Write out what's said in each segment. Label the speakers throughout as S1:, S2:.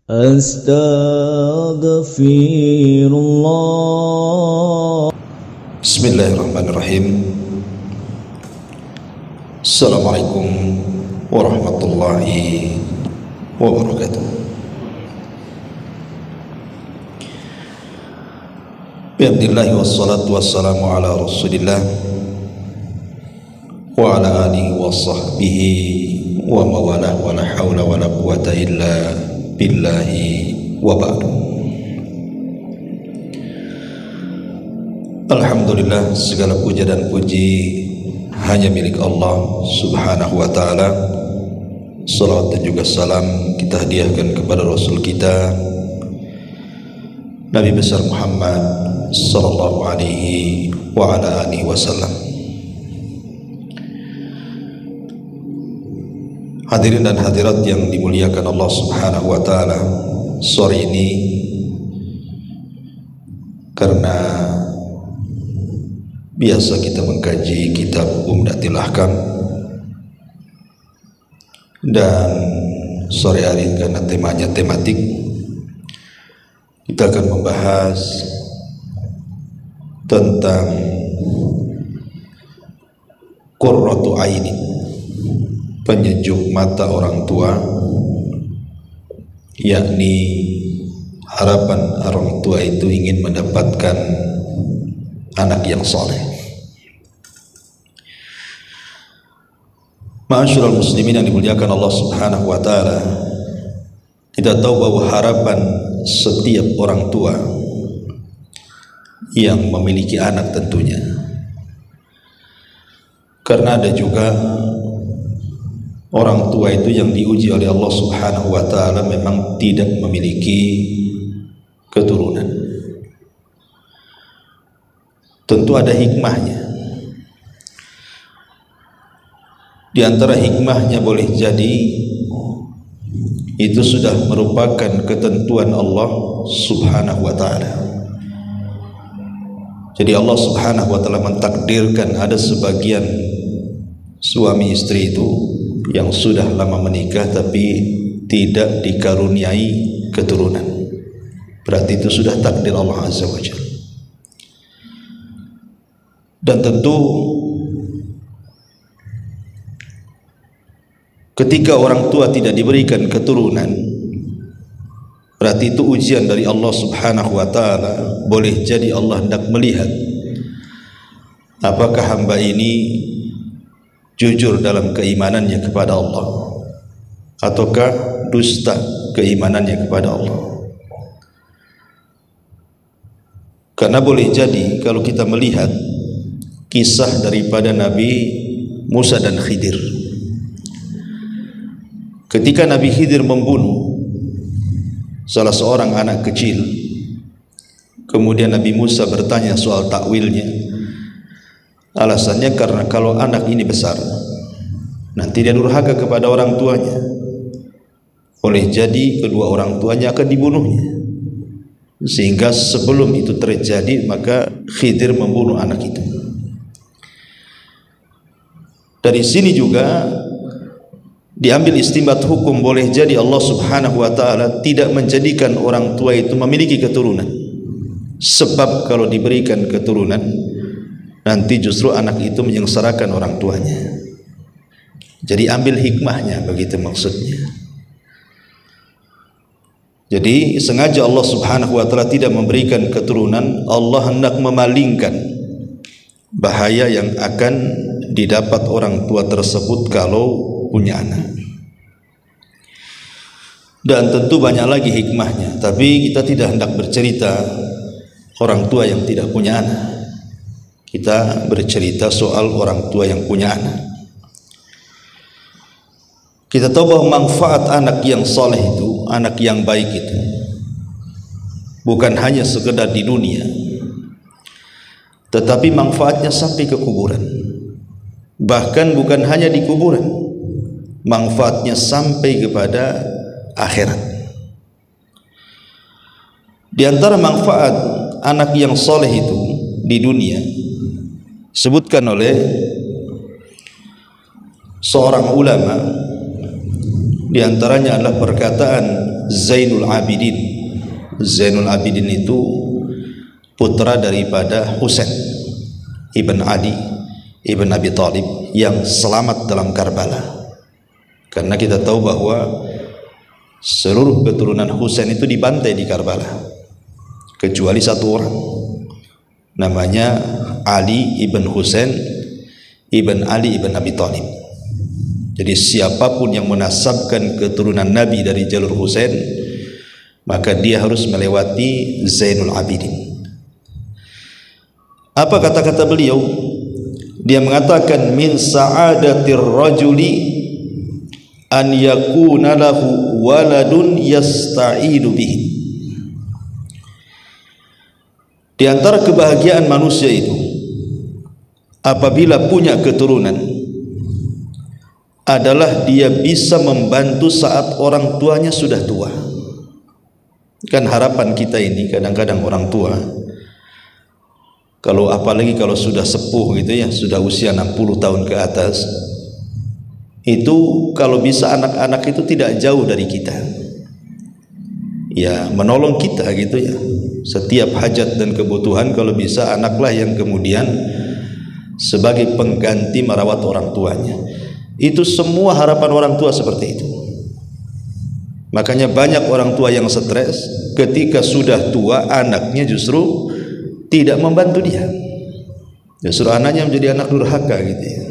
S1: Astaghfirullah.
S2: Bismillahirrahmanirrahim. Assalamualaikum warahmatullahi wabarakatuh. Bismillah wassalatu wassalamu ala rasulillah wa ala alihi wa sahbihi wa mawalah wa la hawla wa la quwata illa billahi wa ba'du. Alhamdulillah, segala puja dan puji hanya milik Allah subhanahu wa ta'ala. Salawat dan juga salam kita hadiahkan kepada Rasul kita Nabi besar Muhammad sallallahu alaihi wa ala alihi wasallam. Hadirin dan hadirat yang dimuliakan Allah subhanahu wa ta'ala, sore ini karena biasa kita mengkaji kitab Umdatul Ahkam, dan sore hari karena temanya tematik, kita akan membahas tentang qurratu aini, penyejuk mata orang tua, yakni harapan orang tua itu ingin mendapatkan anak yang saleh. Ma'asyiral muslimin yang dimuliakan Allah subhanahu wa ta'ala, kita tahu bahwa harapan setiap orang tua yang memiliki anak tentunya, karena ada juga orang tua itu yang diuji oleh Allah subhanahu wa ta'ala memang tidak memiliki keturunan. Tentu ada hikmahnya. Di antara hikmahnya boleh jadi itu sudah merupakan ketentuan Allah subhanahu wa ta'ala. Jadi Allah subhanahu wa ta'ala mentakdirkan ada sebagian suami istri itu yang sudah lama menikah tapi tidak dikaruniai keturunan. Berarti itu sudah takdir Allah azza wa jalla. Dan tentu ketika orang tua tidak diberikan keturunan, berarti itu ujian dari Allah subhanahu wa ta'ala. Boleh jadi Allah hendak melihat apakah hamba ini jujur dalam keimanannya kepada Allah, ataukah dusta keimanannya kepada Allah. Karena boleh jadi kalau kita melihat kisah daripada Nabi Musa dan Khidir, ketika Nabi Khidir membunuh salah seorang anak kecil, kemudian Nabi Musa bertanya soal takwilnya. Alasannya karena kalau anak ini besar nanti dia durhaka kepada orang tuanya, boleh jadi kedua orang tuanya akan dibunuhnya, sehingga sebelum itu terjadi maka Khidir membunuh anak itu. Dari sini juga diambil istinbat hukum, boleh jadi Allah subhanahu wa ta'ala tidak menjadikan orang tua itu memiliki keturunan, sebab kalau diberikan keturunan nanti justru anak itu menyengsarakan orang tuanya. Jadi ambil hikmahnya, begitu maksudnya. Jadi sengaja Allah subhanahu wa ta'ala tidak memberikan keturunan. Allah hendak memalingkan bahaya yang akan didapat orang tua tersebut kalau punya anak. Dan tentu banyak lagi hikmahnya, tapi kita tidak hendak bercerita orang tua yang tidak punya anak. Kita bercerita soal orang tua yang punya anak. Kita tahu bahwa manfaat anak yang soleh itu, anak yang baik itu, bukan hanya sekedar di dunia, tetapi manfaatnya sampai ke kuburan. Bahkan bukan hanya di kuburan, manfaatnya sampai kepada akhirat. Di antara manfaat anak yang soleh itu di dunia, sebutkan oleh seorang ulama, di antaranya adalah perkataan Zainul Abidin. Zainul Abidin itu putra daripada Husain ibn Ali ibn Abi Thalib yang selamat dalam Karbala. Karena kita tahu bahwa seluruh keturunan Husain itu dibantai di Karbala kecuali satu orang, namanya Ali ibn Husain ibn Ali ibn Abi Thalib. Jadi siapapun yang menasabkan keturunan Nabi dari jalur Husain, maka dia harus melewati Zainul Abidin. Apa kata-kata beliau? Dia mengatakan min sa'adatir rajuli an yakuna lahu waladun yasta'idu bihi. Di antara kebahagiaan manusia itu apabila punya keturunan adalah dia bisa membantu saat orang tuanya sudah tua. Kan harapan kita ini kadang-kadang orang tua, kalau apalagi kalau sudah sepuh gitu ya, sudah usia 60 tahun ke atas, itu kalau bisa anak-anak itu tidak jauh dari kita, ya menolong kita gitu ya. Setiap hajat dan kebutuhan kalau bisa anaklah yang kemudian sebagai pengganti merawat orang tuanya. Itu semua harapan orang tua seperti itu. Makanya banyak orang tua yang stres ketika sudah tua, anaknya justru tidak membantu dia. Justru anaknya menjadi anak durhaka gitu ya.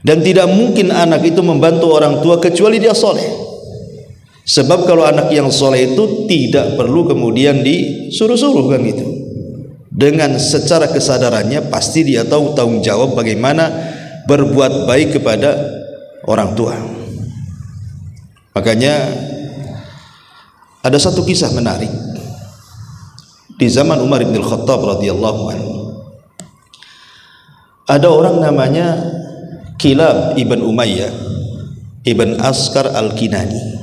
S2: Dan tidak mungkin anak itu membantu orang tua kecuali dia soleh. Sebab kalau anak yang soleh itu tidak perlu kemudian disuruh-suruh kan gitu. Dengan secara kesadarannya pasti dia tahu tanggung jawab bagaimana berbuat baik kepada orang tua. Makanya ada satu kisah menarik di zaman Umar bin Khattab radhiyallahu anhu. Ada orang namanya Kilab ibn Umayyah ibn Askar al-Kinani.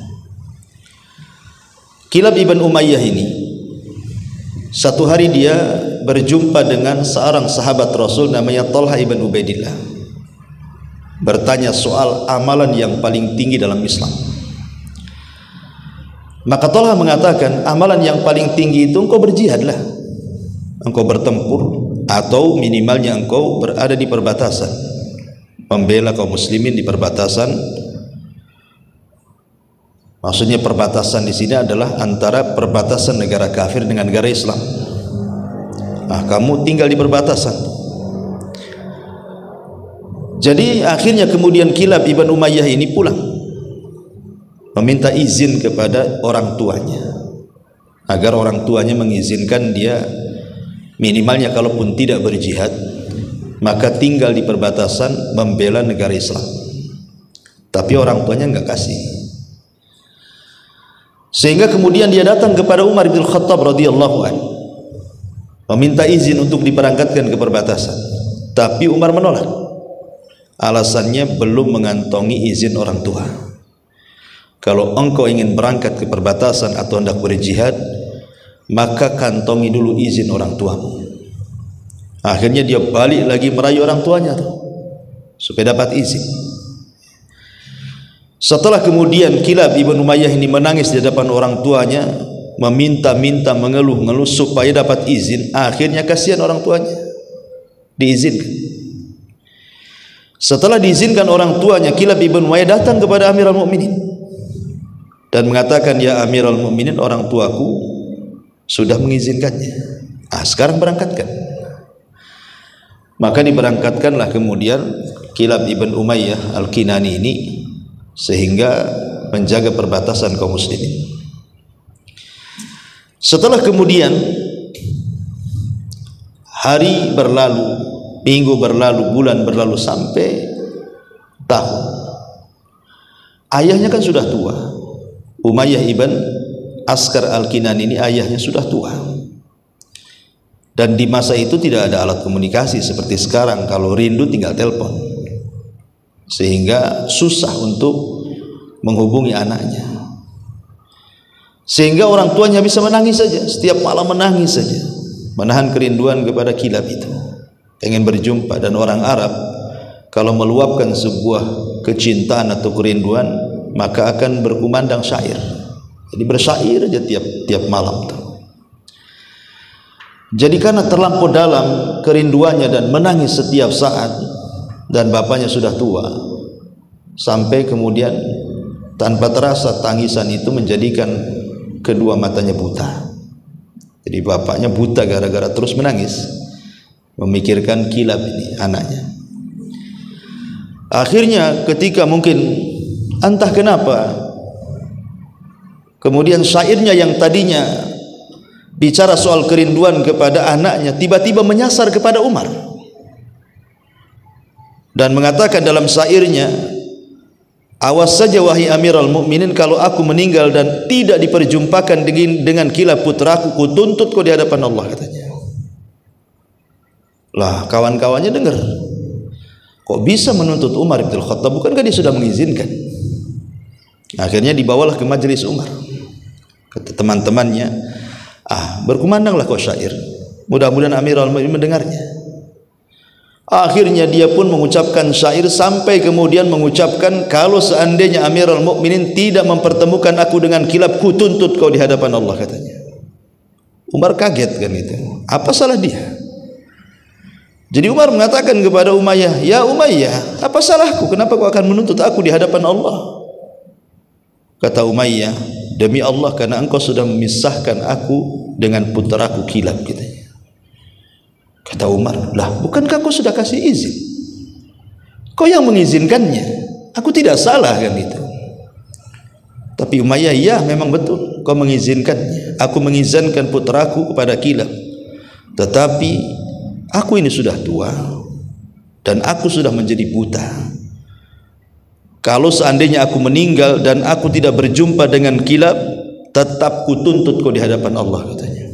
S2: Kilab ibn Umayyah ini satu hari dia berjumpa dengan seorang sahabat Rasul namanya Talha ibn Ubaidillah, bertanya soal amalan yang paling tinggi dalam Islam. Maka Talha mengatakan, amalan yang paling tinggi itu engkau berjihadlah, engkau bertempur, atau minimalnya engkau berada di perbatasan, membela kaum muslimin di perbatasan. Maksudnya perbatasan di sini adalah antara perbatasan negara kafir dengan negara Islam. Nah, kamu tinggal di perbatasan. Jadi akhirnya kemudian Kilab ibn Umayyah ini pulang, meminta izin kepada orang tuanya agar orang tuanya mengizinkan dia minimalnya kalaupun tidak berjihad maka tinggal di perbatasan membela negara Islam. Tapi orang tuanya enggak kasih. Sehingga kemudian dia datang kepada Umar bin Khattab radhiyallahu anhu meminta izin untuk diberangkatkan ke perbatasan. Tapi Umar menolak. Alasannya belum mengantongi izin orang tua. Kalau engkau ingin berangkat ke perbatasan atau hendak berjihad, maka kantongi dulu izin orang tuamu. Akhirnya dia balik lagi merayu orang tuanya tuh, supaya dapat izin. Setelah kemudian Kilab ibn Umayyah ini menangis di depan orang tuanya, meminta-minta, mengeluh-ngeluh supaya dapat izin. Akhirnya kasihan orang tuanya, diizinkan. Setelah diizinkan orang tuanya, Kilab ibn Umayyah datang kepada Amirul Mukminin dan mengatakan, ya Amirul Mukminin, orang tuaku sudah mengizinkannya. Sekarang berangkatkan. Maka diberangkatkanlah kemudian Kilab ibn Umayyah al-Kinani ini sehingga menjaga perbatasan kaum muslimin. Setelah kemudian hari berlalu, minggu berlalu, bulan berlalu, sampai tahun. Ayahnya kan sudah tua. Umayyah ibn Askar al-Kinani ini ayahnya sudah tua. Dan di masa itu tidak ada alat komunikasi seperti sekarang. Kalau rindu tinggal telepon, sehingga susah untuk menghubungi anaknya. Sehingga orang tuanya bisa menangis saja, setiap malam menangis saja, menahan kerinduan kepada Kilab itu, ingin berjumpa. Dan orang Arab kalau meluapkan sebuah kecintaan atau kerinduan, maka akan berkumandang syair. Jadi bersyair aja tiap malam tuh. Jadi karena terlampau dalam kerinduannya dan menangis setiap saat, dan bapaknya sudah tua, sampai kemudian tanpa terasa tangisan itu menjadikan kedua matanya buta. Jadi bapaknya buta gara-gara terus menangis, memikirkan kilab ini anaknya. Akhirnya ketika mungkin entah kenapa, kemudian syairnya yang tadinya bicara soal kerinduan kepada anaknya tiba-tiba menyasar kepada Umar dan mengatakan dalam syairnya, awas saja wahai Amirul Mukminin, kalau aku meninggal dan tidak diperjumpakan dengan kilab putraku, ku tuntut kau di hadapan Allah, katanya. Lah kawan-kawannya dengar, kok bisa menuntut Umar bin Khattab, bukankah dia sudah mengizinkan? Akhirnya dibawalah ke majelis Umar, kata teman-temannya, berkumandanglah kau syair, mudah-mudahan Amirul Mukminin mendengarnya. Akhirnya dia pun mengucapkan syair sampai kemudian mengucapkan, kalau seandainya Amirul Mukminin tidak mempertemukan aku dengan kilab, ku tuntut kau di hadapan Allah, katanya. Umar kaget kan itu, apa salah dia? Jadi Umar mengatakan kepada Umayyah, ya Umayyah, apa salahku, kenapa kau akan menuntut aku di hadapan Allah? Kata Umayyah, demi Allah, karena engkau sudah memisahkan aku dengan putraku kilab, katanya. Kata Umar, lah bukankah kau sudah kasih izin? Kau yang mengizinkannya, aku tidak salah kan itu. Tapi Umayyah, ya memang betul kau mengizinkannya, aku mengizinkan putraku kepada kilab, tetapi aku ini sudah tua dan aku sudah menjadi buta. Kalau seandainya aku meninggal dan aku tidak berjumpa dengan kilab, tetap kutuntut kau di hadapan Allah, katanya.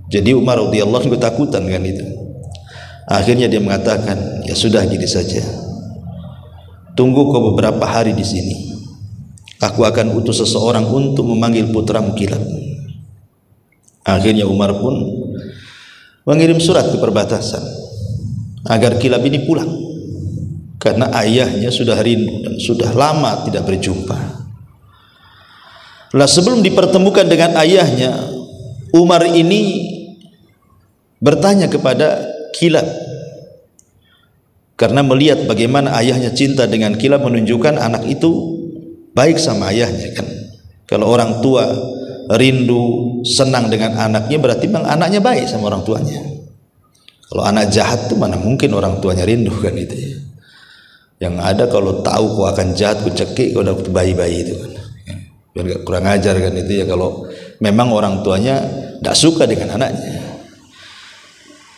S2: Jadi Umar radhiyallahu anhu ketakutan kan itu. Akhirnya dia mengatakan, ya sudah, gini saja, tunggu kau beberapa hari di sini, aku akan utus seseorang untuk memanggil putramu kilab. Akhirnya Umar pun mengirim surat ke perbatasan agar kilab ini pulang, karena ayahnya sudah rindu dan sudah lama tidak berjumpa. Lah sebelum dipertemukan dengan ayahnya, Umar ini bertanya kepada kilab, karena melihat bagaimana ayahnya cinta dengan kilab, menunjukkan anak itu baik sama ayahnya kan. Kalau orang tua rindu senang dengan anaknya, berarti memang anaknya baik sama orang tuanya. Kalau anak jahat tuh mana mungkin orang tuanya rindu kan itu ya. Yang ada kalau tahu kau akan jahat, ku cekik kau udah bayi-bayi itu kan. Biar gak kurang ajar kan itu ya, kalau memang orang tuanya tidak suka dengan anaknya.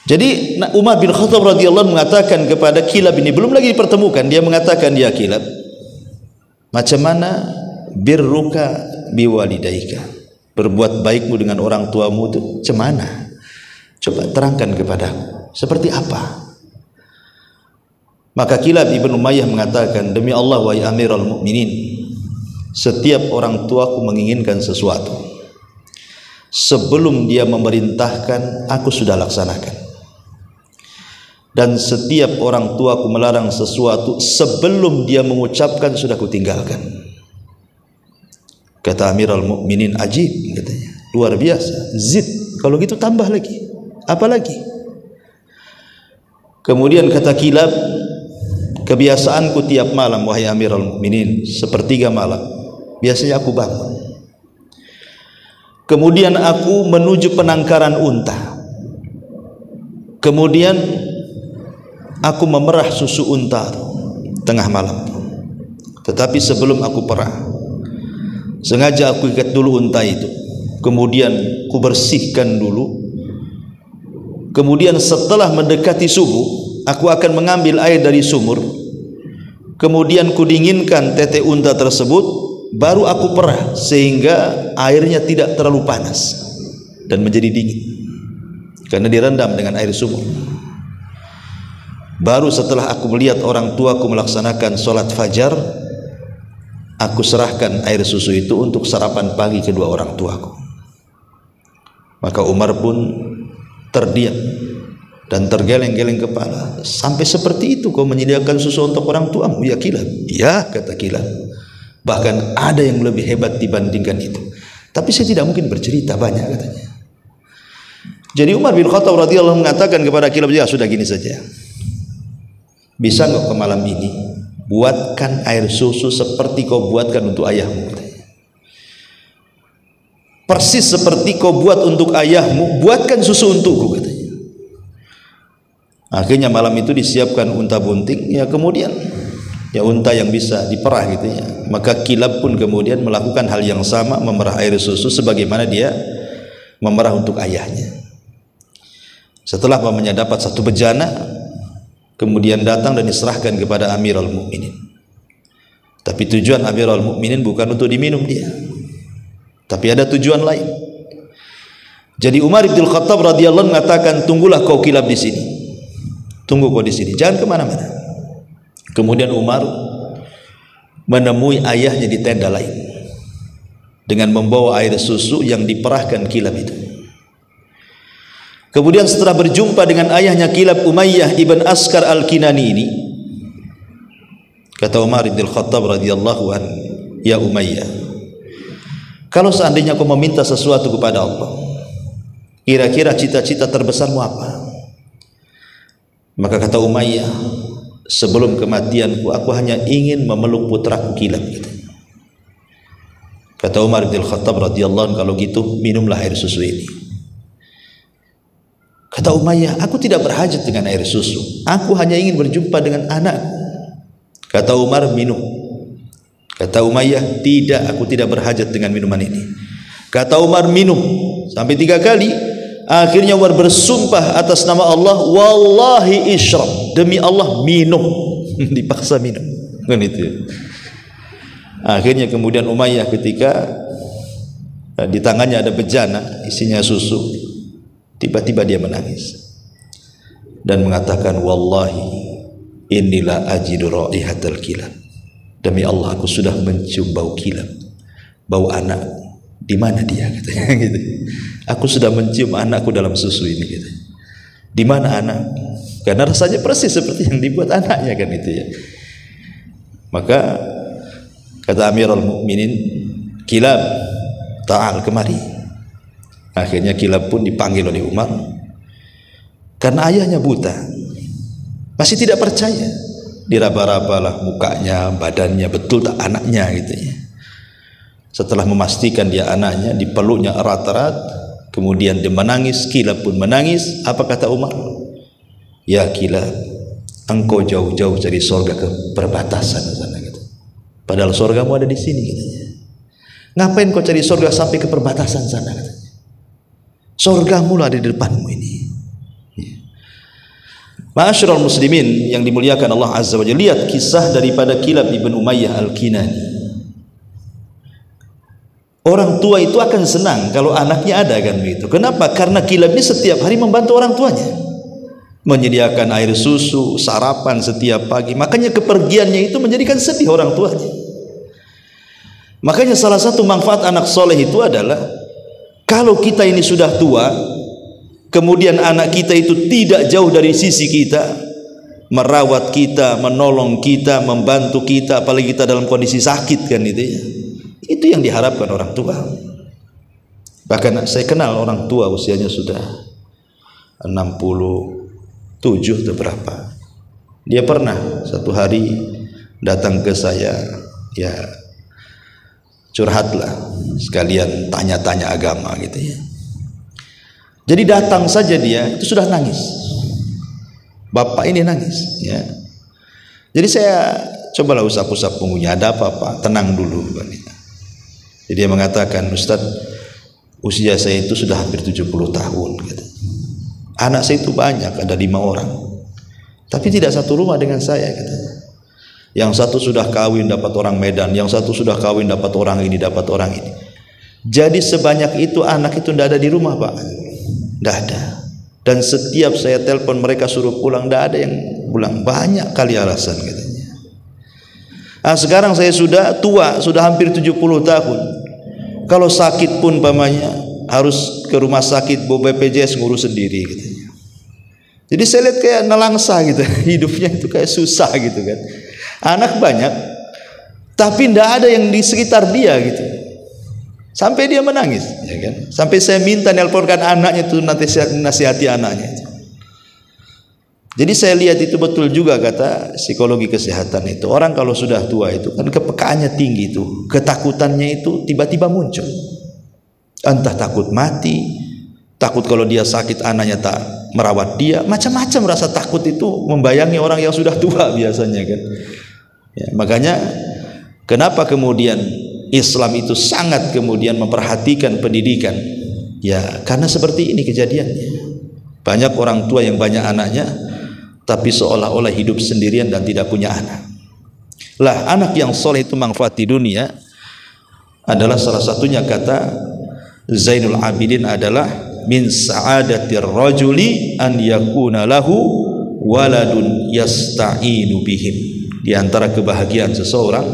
S2: Jadi Umar bin Khattab radhiyallahu anhu mengatakan kepada kilab ini, belum lagi dipertemukan, dia mengatakan, ya kilab, macam mana birruka biwalidaika, berbuat baikmu dengan orang tuamu itu macam mana? Coba terangkan kepadaku, seperti apa? Maka Kilab ibn Umayyah mengatakan, demi Allah wahai Amirul Mukminin, setiap orang tuaku menginginkan sesuatu, sebelum dia memerintahkan aku sudah laksanakan, dan setiap orang tuaku melarang sesuatu, sebelum dia mengucapkan sudah kutinggalkan. Kata Amirul Mukminin, ajib, katanya, luar biasa, zid, kalau gitu tambah lagi, apa lagi? Kemudian kata Kilab, kebiasaanku tiap malam wahai Amirul Mukminin, sepertiga malam biasanya aku bangun, kemudian aku menuju penangkaran unta, kemudian aku memerah susu unta tengah malam. Tetapi sebelum aku perah, sengaja aku ikat dulu unta itu, kemudian ku bersihkan dulu, kemudian setelah mendekati subuh aku akan mengambil air dari sumur, kemudian ku dinginkan tete unta tersebut, baru aku perah sehingga airnya tidak terlalu panas dan menjadi dingin karena direndam dengan air sumur. Baru setelah aku melihat orang tuaku melaksanakan sholat fajar, aku serahkan air susu itu untuk sarapan pagi kedua orang tuaku. Maka Umar pun terdiam dan tergeleng-geleng kepala. Sampai seperti itu kau menyediakan susu untuk orang tuamu, ya Kilab? Ya, kata Kilab. bahkan ada yang lebih hebat dibandingkan itu. Tapi saya tidak mungkin bercerita banyak, katanya. Jadi Umar bin Khattab radhiyallahu mengatakan kepada Kilab, ya sudah gini saja, bisa nggak ke malam ini buatkan air susu seperti kau buatkan untuk ayahmu, katanya. Persis seperti kau buat untuk ayahmu, buatkan susu untukku, katanya. Akhirnya malam itu disiapkan unta bunting, ya kemudian ya unta yang bisa diperah gitu ya. Maka Kilab pun kemudian melakukan hal yang sama, memerah air susu sebagaimana dia memerah untuk ayahnya. Setelah pamannya dapat satu bejana, kemudian datang dan diserahkan kepada Amirul Mukminin. Tapi tujuan Amirul Mukminin bukan untuk diminum dia, tapi ada tujuan lain. Jadi Umar bin Khattab radhiyallahu mengatakan, tunggulah kau Kilab di sini, tunggu kau di sini, jangan kemana-mana. Kemudian Umar menemui ayahnya di tenda lain dengan membawa air susu yang diperahkan Kilab itu. Kemudian setelah berjumpa dengan ayahnya Kilab, Umayyah ibn Askar al-Kinani ini, kata Umar bin Khattab radhiyallahu anhu, ya Umayyah, kalau seandainya kau meminta sesuatu kepada Allah, kira-kira cita-cita terbesarmu apa? Maka kata Umayyah, sebelum kematianku aku hanya ingin memeluk putraku Kilab, gitu. Kata Umar bin Khattab radhiyallahu anhu, kalau gitu minumlah air susu ini. Kata Umayyah, aku tidak berhajat dengan air susu, aku hanya ingin berjumpa dengan anakku. Kata Umar, minum. Kata Umayyah, tidak, aku tidak berhajat dengan minuman ini. Kata Umar, minum sampai 3 kali. Akhirnya Umar bersumpah atas nama Allah, wallahi isyrab, demi Allah minum. Dipaksa minum, kan itu. Akhirnya kemudian Umayyah ketika di tangannya ada bejana isinya susu, tiba-tiba dia menangis dan mengatakan, wallahi inilah ajidu raihatal Kilab, demi Allah aku sudah mencium bau Kilab, bau anak. Di mana dia, katanya gitu. Aku sudah mencium anakku dalam susu ini, gitu. Di mana anak? Karena rasanya persis seperti yang dibuat anaknya, kan itu ya. Maka kata Amirul Mukminin, Kilab, ta'al, kemari. Akhirnya Kilab pun dipanggil oleh Umar. Karena ayahnya buta, masih tidak percaya. Diraba-rabalah mukanya, badannya, betul tak anaknya, gitu ya. Setelah memastikan dia anaknya, dipeluknya erat-erat, kemudian dia menangis. Kilab pun menangis. Apa kata Umar? Ya Kilab, engkau jauh-jauh dari surga ke perbatasan sana, gitu. Padahal surgamu ada di sini, katanya. Ngapain kau cari surga sampai ke perbatasan sana, katanya. Surgamu lah di depanmu ini. Ma'asyiral muslimin yang dimuliakan Allah Azza wa Jalla, lihat kisah daripada Kilab ibn Umayyah al-Kinani. Orang tua itu akan senang kalau anaknya ada, kan begitu. Kenapa? Karena Kilab ini setiap hari membantu orang tuanya, menyediakan air susu, sarapan setiap pagi. Makanya kepergiannya itu menjadikan sedih orang tuanya. Makanya salah satu manfaat anak soleh itu adalah, kalau kita ini sudah tua, kemudian anak kita itu tidak jauh dari sisi kita, merawat kita, menolong kita, membantu kita, apalagi kita dalam kondisi sakit, kan itu ya. Itu yang diharapkan orang tua. Bahkan saya kenal orang tua usianya sudah 67 atau berapa. Dia pernah satu hari datang ke saya, ya curhatlah, sekalian tanya-tanya agama, gitu ya. Jadi datang saja dia itu sudah nangis. Bapak ini nangis, ya. Jadi saya cobalah usap-usap punggungnya, ada apa-apa, tenang dulu, kan. Jadi dia mengatakan, Ustaz, usia saya itu sudah hampir 70 tahun, gitu. Anak saya itu banyak, ada 5 orang, tapi tidak satu rumah dengan saya, katanya. Yang satu sudah kawin dapat orang Medan, yang satu sudah kawin dapat orang ini, dapat orang ini. Jadi sebanyak itu anak itu tidak ada di rumah, Pak. Tidak ada. Dan setiap saya telepon mereka suruh pulang, tidak ada yang pulang. Banyak kali alasan, katanya. Nah, sekarang saya sudah tua, sudah hampir 70 tahun. Kalau sakit pun pamannya harus ke rumah sakit, bawa BPJS ngurus sendiri, katanya. Jadi saya lihat kayak nelangsa gitu, hidupnya itu kayak susah gitu kan. Anak banyak, tapi tidak ada yang di sekitar dia gitu. Sampai dia menangis, ya kan? Sampai saya minta nelponkan anaknya itu, nanti nasihati anaknya. Jadi saya lihat itu betul juga kata psikologi kesehatan itu. Orang kalau sudah tua itu kan kepekaannya tinggi itu, ketakutannya itu tiba-tiba muncul. Entah takut mati, takut kalau dia sakit anaknya tak merawat dia, macam-macam rasa takut itu membayangi orang yang sudah tua biasanya kan. Ya, makanya kenapa kemudian Islam itu sangat kemudian memperhatikan pendidikan? Ya karena seperti ini kejadiannya. Banyak orang tua yang banyak anaknya, tapi seolah-olah hidup sendirian dan tidak punya anak. Lah anak yang soleh itu manfaat di dunia adalah salah satunya kata Zainul Abidin adalah min sa'adatir rajuli an yakuna lahu waladun yasta'inu bihim. Di antara kebahagiaan seseorang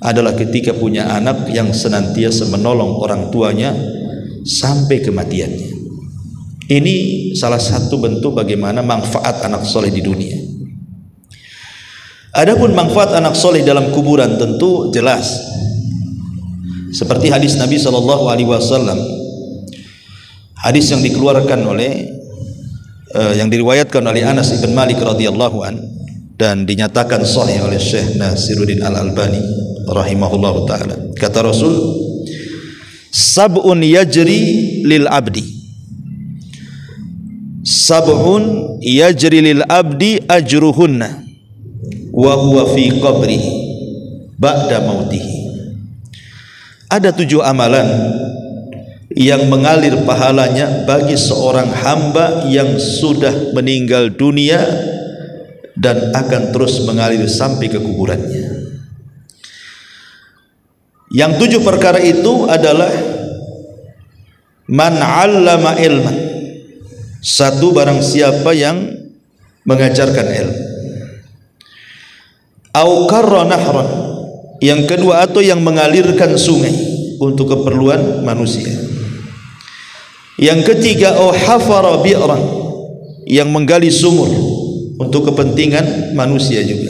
S2: adalah ketika punya anak yang senantiasa menolong orang tuanya sampai kematiannya. Ini salah satu bentuk bagaimana manfaat anak soleh di dunia. Adapun manfaat anak soleh dalam kuburan tentu jelas. Seperti hadis Nabi SAW, hadis yang dikeluarkan oleh yang diriwayatkan oleh Anas bin Malik radhiyallahu an dan dinyatakan sahih oleh Syekh Nasiruddin Al-Albani rahimahullahu taala. Kata Rasul, sab'un yajri lil abdi, sab'un yajri lil abdi ajruhunna wa huwa fi qabrihi ba'da mautihi. Ada 7 amalan yang mengalir pahalanya bagi seorang hamba yang sudah meninggal dunia dan akan terus mengalir sampai ke kuburannya. Yang 7 perkara itu adalah man 'allama ilman, satu barang siapa yang mengajarkan ilmu, au qarra nahran, yang kedua atau yang mengalirkan sungai untuk keperluan manusia, yang ketiga au hafara bi'ran, yang menggali sumur untuk kepentingan manusia juga,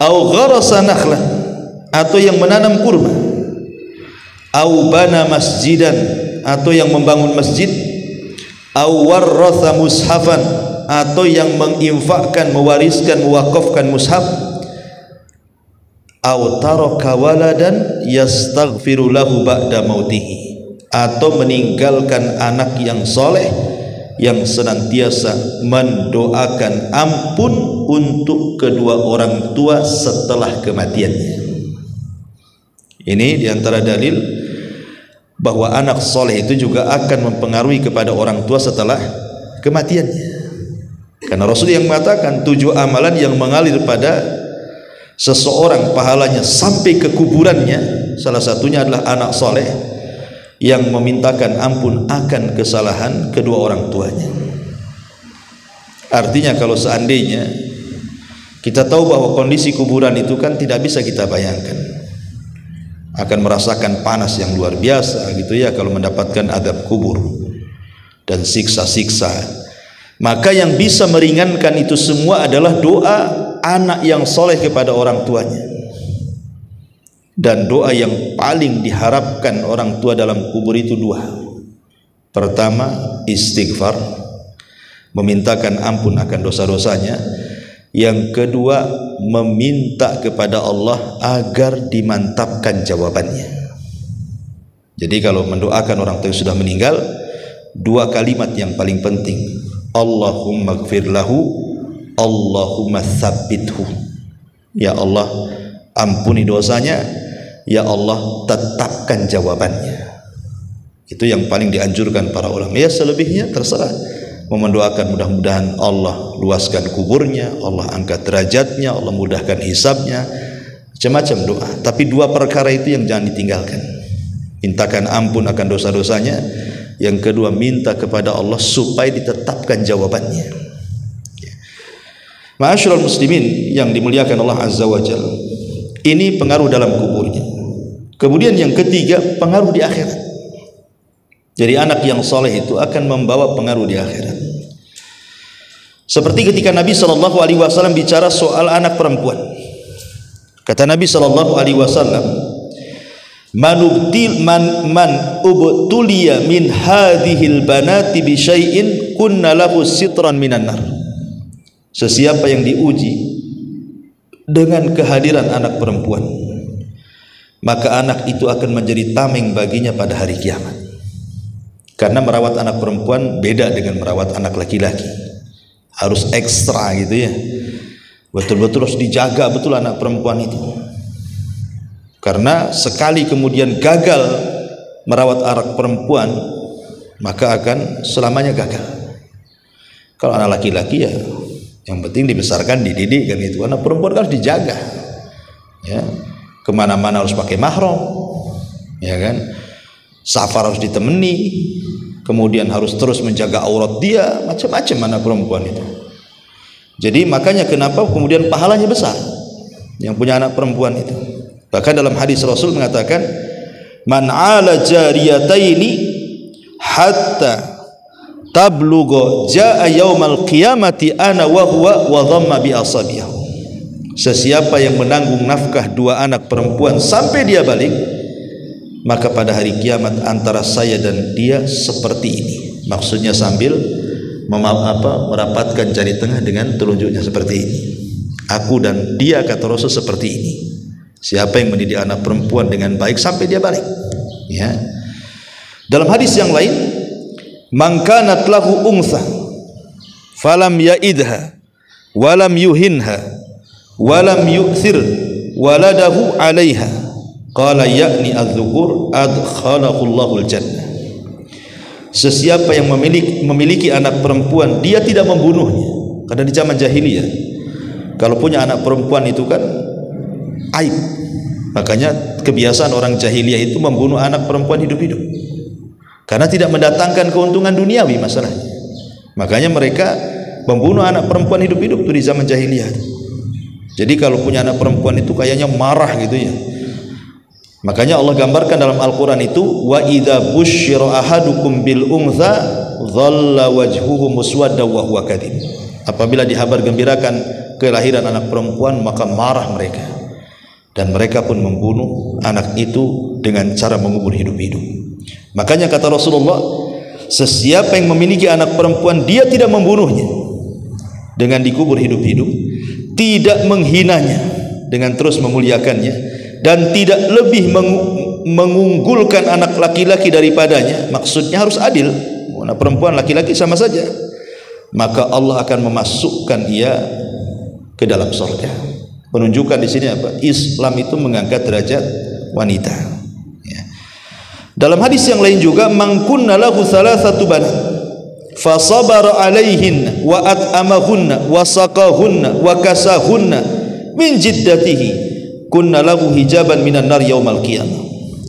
S2: au gharasa nakhlan, atau yang menanam kurma, au bana masjidan, atau yang membangun masjid, au warratha mushafan, atau yang menginfakkan, mewariskan, mewakafkan mushaf, au taraka waladan yastaghfiru lahu ba'da mautihi, atau meninggalkan anak yang soleh yang senantiasa mendoakan ampun untuk kedua orang tua setelah kematiannya. Ini diantara dalil bahwa anak soleh itu juga akan mempengaruhi kepada orang tua setelah kematiannya. Karena Rasul yang mengatakan 7 amalan yang mengalir pada seseorang pahalanya sampai ke kuburannya, salah satunya adalah anak soleh yang memintakan ampun akan kesalahan kedua orang tuanya. Artinya kalau seandainya kita tahu bahwa kondisi kuburan itu kan tidak bisa kita bayangkan, akan merasakan panas yang luar biasa gitu ya kalau mendapatkan adab kubur dan siksa-siksa. Maka yang bisa meringankan itu semua adalah doa anak yang soleh kepada orang tuanya. Dan doa yang paling diharapkan orang tua dalam kubur itu 2. Pertama, istighfar, memintakan ampun akan dosa-dosanya. Yang kedua, meminta kepada Allah agar dimantapkan jawabannya. Jadi kalau mendoakan orang tua yang sudah meninggal, 2 kalimat yang paling penting, Allahumma gfir lahu, Allahumma tsabbithu. Ya Allah, ampuni dosanya, ya Allah tetapkan jawabannya. Itu yang paling dianjurkan para ulama. Ya selebihnya terserah, mau mendoakan mudah-mudahan Allah luaskan kuburnya, Allah angkat derajatnya, Allah mudahkan hisabnya, macam-macam doa. Tapi 2 perkara itu yang jangan ditinggalkan. Mintakan ampun akan dosa-dosanya, yang kedua minta kepada Allah supaya ditetapkan jawabannya. Ma'asyiral muslimin yang dimuliakan Allah Azza wa Jalla, ini pengaruh dalam kuburnya. Kemudian yang ketiga, pengaruh di akhirat. Jadi anak yang soleh itu akan membawa pengaruh di akhirat. Seperti ketika Nabi SAW bicara soal anak perempuan, Kata Nabi sallallahu alaihi wasallam, man ubtuliya min hadhil banati bi syai'in kunna lahu sitran minan nar. Sesiapa yang diuji dengan kehadiran anak perempuan, maka anak itu akan menjadi tameng baginya pada hari kiamat. Karena merawat anak perempuan beda dengan merawat anak laki-laki, harus ekstra gitu ya, betul-betul harus dijaga betul anak perempuan itu. Karena sekali kemudian gagal merawat anak perempuan, maka akan selamanya gagal. Kalau anak laki-laki ya yang penting dibesarkan, dididik kan itu. Anak perempuan kan harus dijaga ya, kemana-mana harus pakai mahram ya kan, safar harus ditemani, kemudian harus terus menjaga aurat dia, macam-macam anak perempuan itu. Jadi makanya kenapa kemudian pahalanya besar yang punya anak perempuan itu. Bahkan dalam hadis Rasul mengatakan, man ala jariyataini hatta tablugha jaa yaumal qiyamati ana wa huwa wa dhamma bi asabihi. Sesiapa yang menanggung nafkah dua anak perempuan sampai dia balik, maka pada hari kiamat antara saya dan dia seperti ini. Maksudnya sambil merapatkan jari tengah dengan telunjuknya seperti ini. Aku dan dia, kata Rasul, seperti ini. Siapa yang mendidik anak perempuan dengan baik sampai dia balik ya. Dalam hadis yang lain, man kanat lahu untha falam yaidha walam yuhinha walam yu'thir waladahu 'alaiha qala yakni adz-dzukur adkhalahu Allahul jannah. Sesiapa yang memiliki anak perempuan, dia tidak membunuhnya. Karena di zaman jahiliyah kalau punya anak perempuan itu kan aib. Makanya kebiasaan orang jahiliyah itu membunuh anak perempuan hidup-hidup, karena tidak mendatangkan keuntungan duniawi masalahnya. Makanya mereka membunuh anak perempuan hidup-hidup itu di zaman jahiliyah. Jadi kalau punya anak perempuan itu kayaknya marah gitu ya. Makanya Allah gambarkan dalam Al-Quran itu, wa idza busyira ahadukum bil untha dhalla wajhuhu muswadda wa huwa kadhib. Apabila dihabar gembirakan kelahiran anak perempuan, maka marah mereka, dan mereka pun membunuh anak itu dengan cara mengubur hidup-hidup. Makanya kata Rasulullah, sesiapa yang memiliki anak perempuan, dia tidak membunuhnya dengan dikubur hidup-hidup, tidak menghinanya dengan terus memuliakannya, dan tidak lebih mengunggulkan anak laki-laki daripadanya. Maksudnya harus adil, anak perempuan laki-laki sama saja. Maka Allah akan memasukkan dia ke dalam surga. Menunjukkan di sini apa? Islam itu mengangkat derajat wanita ya. Dalam hadis yang lain juga, man kunna lahu thalathatu banat fa sabara alaihin wa at'amahunna wa saqahunna wa kasahunna min jiddatihi kunna lahu hijaban minan nar yaumal qiyamah.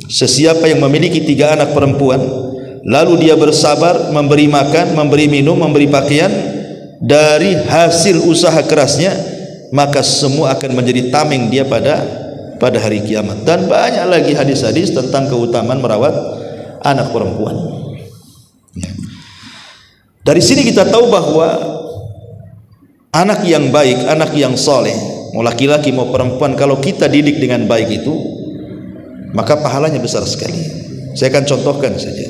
S2: Sesiapa yang memiliki 3 anak perempuan, lalu dia bersabar, memberi makan, memberi minum, memberi pakaian dari hasil usaha kerasnya, maka semua akan menjadi tameng dia pada hari kiamat. Dan banyak lagi hadis-hadis tentang keutamaan merawat anak perempuan ya. Dari sini kita tahu bahwa anak yang baik, anak yang soleh, mau laki-laki mau perempuan, kalau kita didik dengan baik itu, maka pahalanya besar sekali. Saya akan contohkan saja.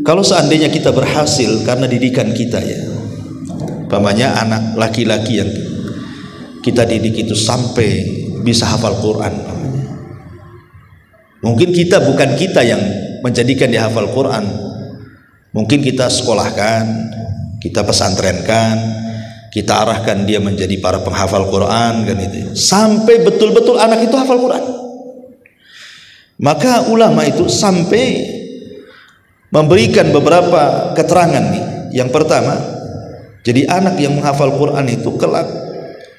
S2: Kalau seandainya kita berhasil karena didikan kita ya, umpamanya anak laki-laki yang kita didik itu sampai bisa hafal Quran, mungkin bukan kita yang menjadikan dia hafal Quran, mungkin kita sekolahkan, kita pesantrenkan, kita arahkan dia menjadi para penghafal Quran kan itu, sampai betul-betul anak itu hafal Quran. Maka ulama itu sampai memberikan beberapa keterangan nih. Yang pertama, jadi anak yang menghafal Quran itu kelak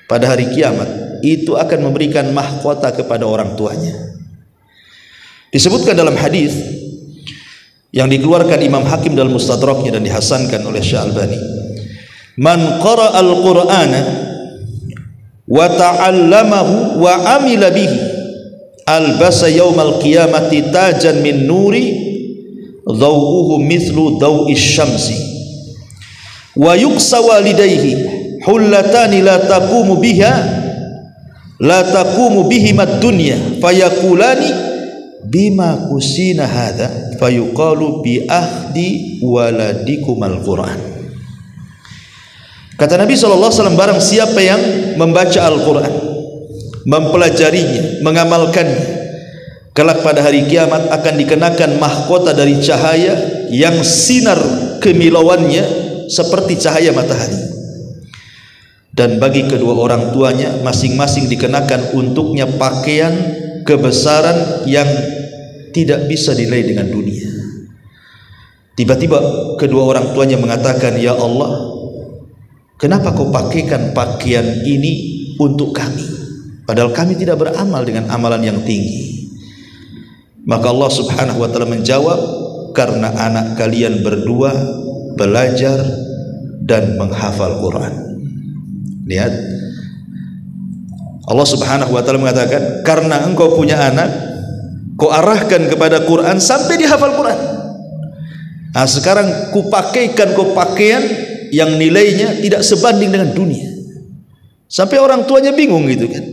S2: pada hari kiamat itu akan memberikan mahkota kepada orang tuanya. Disebutkan dalam hadis yang dikeluarkan Imam Hakim dalam Mustadraknya dan dihasankan oleh Syekh Albani, man qara'a al-Qur'ana wa ta'allamahu wa amila bihi albasa yaumal qiyamati tajan min nuri dhawuhu mithlu dhaw'is syamsi wa yuqsa walidayhi hullatani la taqumu biha la taqumu bihimad dunya fayaqulani bima kusina hadza fayuqalu bi ahdi waladikumal Qur'an. Kata Nabi SAW, barang siapa yang membaca Al-Quran, mempelajarinya, mengamalkannya, kelak pada hari kiamat akan dikenakan mahkota dari cahaya yang sinar kemilauannya seperti cahaya matahari. Dan bagi kedua orang tuanya masing-masing dikenakan untuknya pakaian kebesaran yang tidak bisa dinilai dengan dunia. Tiba-tiba kedua orang tuanya mengatakan, ya Allah, kenapa kau pakaikan pakaian ini untuk kami, padahal kami tidak beramal dengan amalan yang tinggi? Maka Allah Subhanahu wa ta'ala menjawab, karena anak kalian berdua belajar dan menghafal Quran. Lihat, Allah Subhanahu wa ta'ala mengatakan, karena engkau punya anak, kau arahkan kepada Quran sampai dihafal Quran. Nah, sekarang kupakaikan kau pakaian yang nilainya tidak sebanding dengan dunia, sampai orang tuanya bingung gitu kan.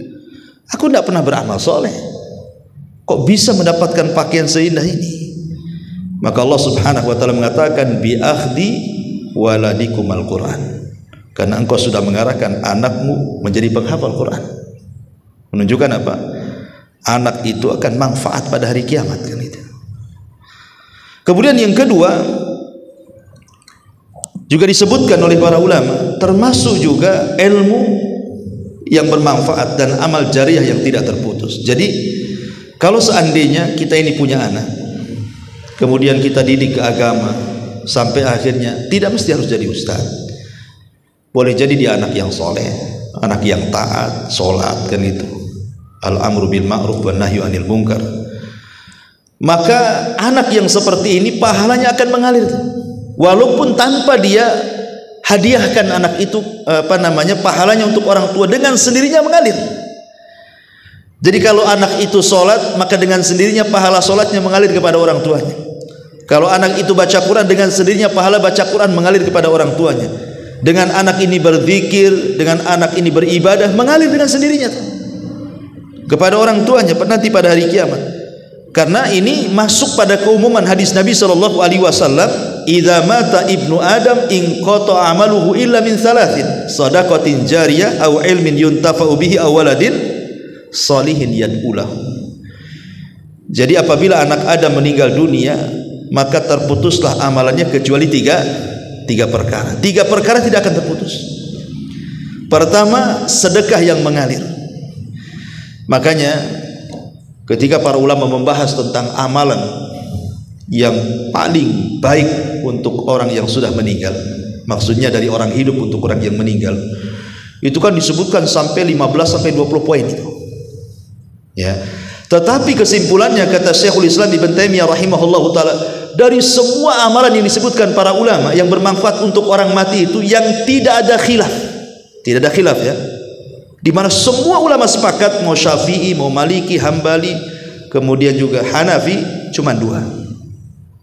S2: Aku tidak pernah beramal soleh, kok bisa mendapatkan pakaian seindah ini? Maka Allah Subhanahu wa ta'ala mengatakan, bi akhdi waladikumal Quran, karena engkau sudah mengarahkan anakmu menjadi penghafal Quran. Menunjukkan apa? Anak itu akan manfaat pada hari kiamat kan itu. Kemudian yang kedua, juga disebutkan oleh para ulama, termasuk juga ilmu yang bermanfaat dan amal jariah yang tidak terputus. Jadi kalau seandainya kita ini punya anak, kemudian kita didik ke agama sampai akhirnya, tidak mesti harus jadi ustaz. Boleh jadi dia anak yang soleh, anak yang taat, sholat kan itu, al-amru bil ma'ruf wan nahyu anil munkar. Maka anak yang seperti ini pahalanya akan mengalir, walaupun tanpa dia hadiahkan anak itu pahalanya untuk orang tua, dengan sendirinya mengalir. Jadi kalau anak itu sholat, maka dengan sendirinya pahala sholatnya mengalir kepada orang tuanya. Kalau anak itu baca Quran, dengan sendirinya pahala baca Quran mengalir kepada orang tuanya. Dengan anak ini berzikir, dengan anak ini beribadah, mengalir dengan sendirinya kepada orang tuanya nanti pada hari kiamat. Karena ini masuk pada keumuman hadis Nabi SAW, idza mata ibnu Adam inqata amaluhu illa min thalathin, shadaqatin jariyah aw ilmin yuntafa'u bihi aw waladin salihin yad'ulahu. Jadi apabila anak Adam meninggal dunia, maka terputuslah amalannya kecuali tiga perkara. Tiga perkara tidak akan terputus. Pertama, sedekah yang mengalir. Makanya ketika para ulama membahas tentang amalan yang paling baik untuk orang yang sudah meninggal, maksudnya dari orang hidup untuk orang yang meninggal, itu kan disebutkan sampai 15 sampai 20 poin itu. Ya. Tetapi kesimpulannya, kata Syekhul Islam Ibn Taimiyah rahimahullahu taala, dari semua amalan yang disebutkan para ulama yang bermanfaat untuk orang mati itu, yang tidak ada khilaf. Tidak ada khilaf ya. Di mana semua ulama sepakat, mau Syafi'i, mau Maliki, Hambali, kemudian juga Hanafi, cuma dua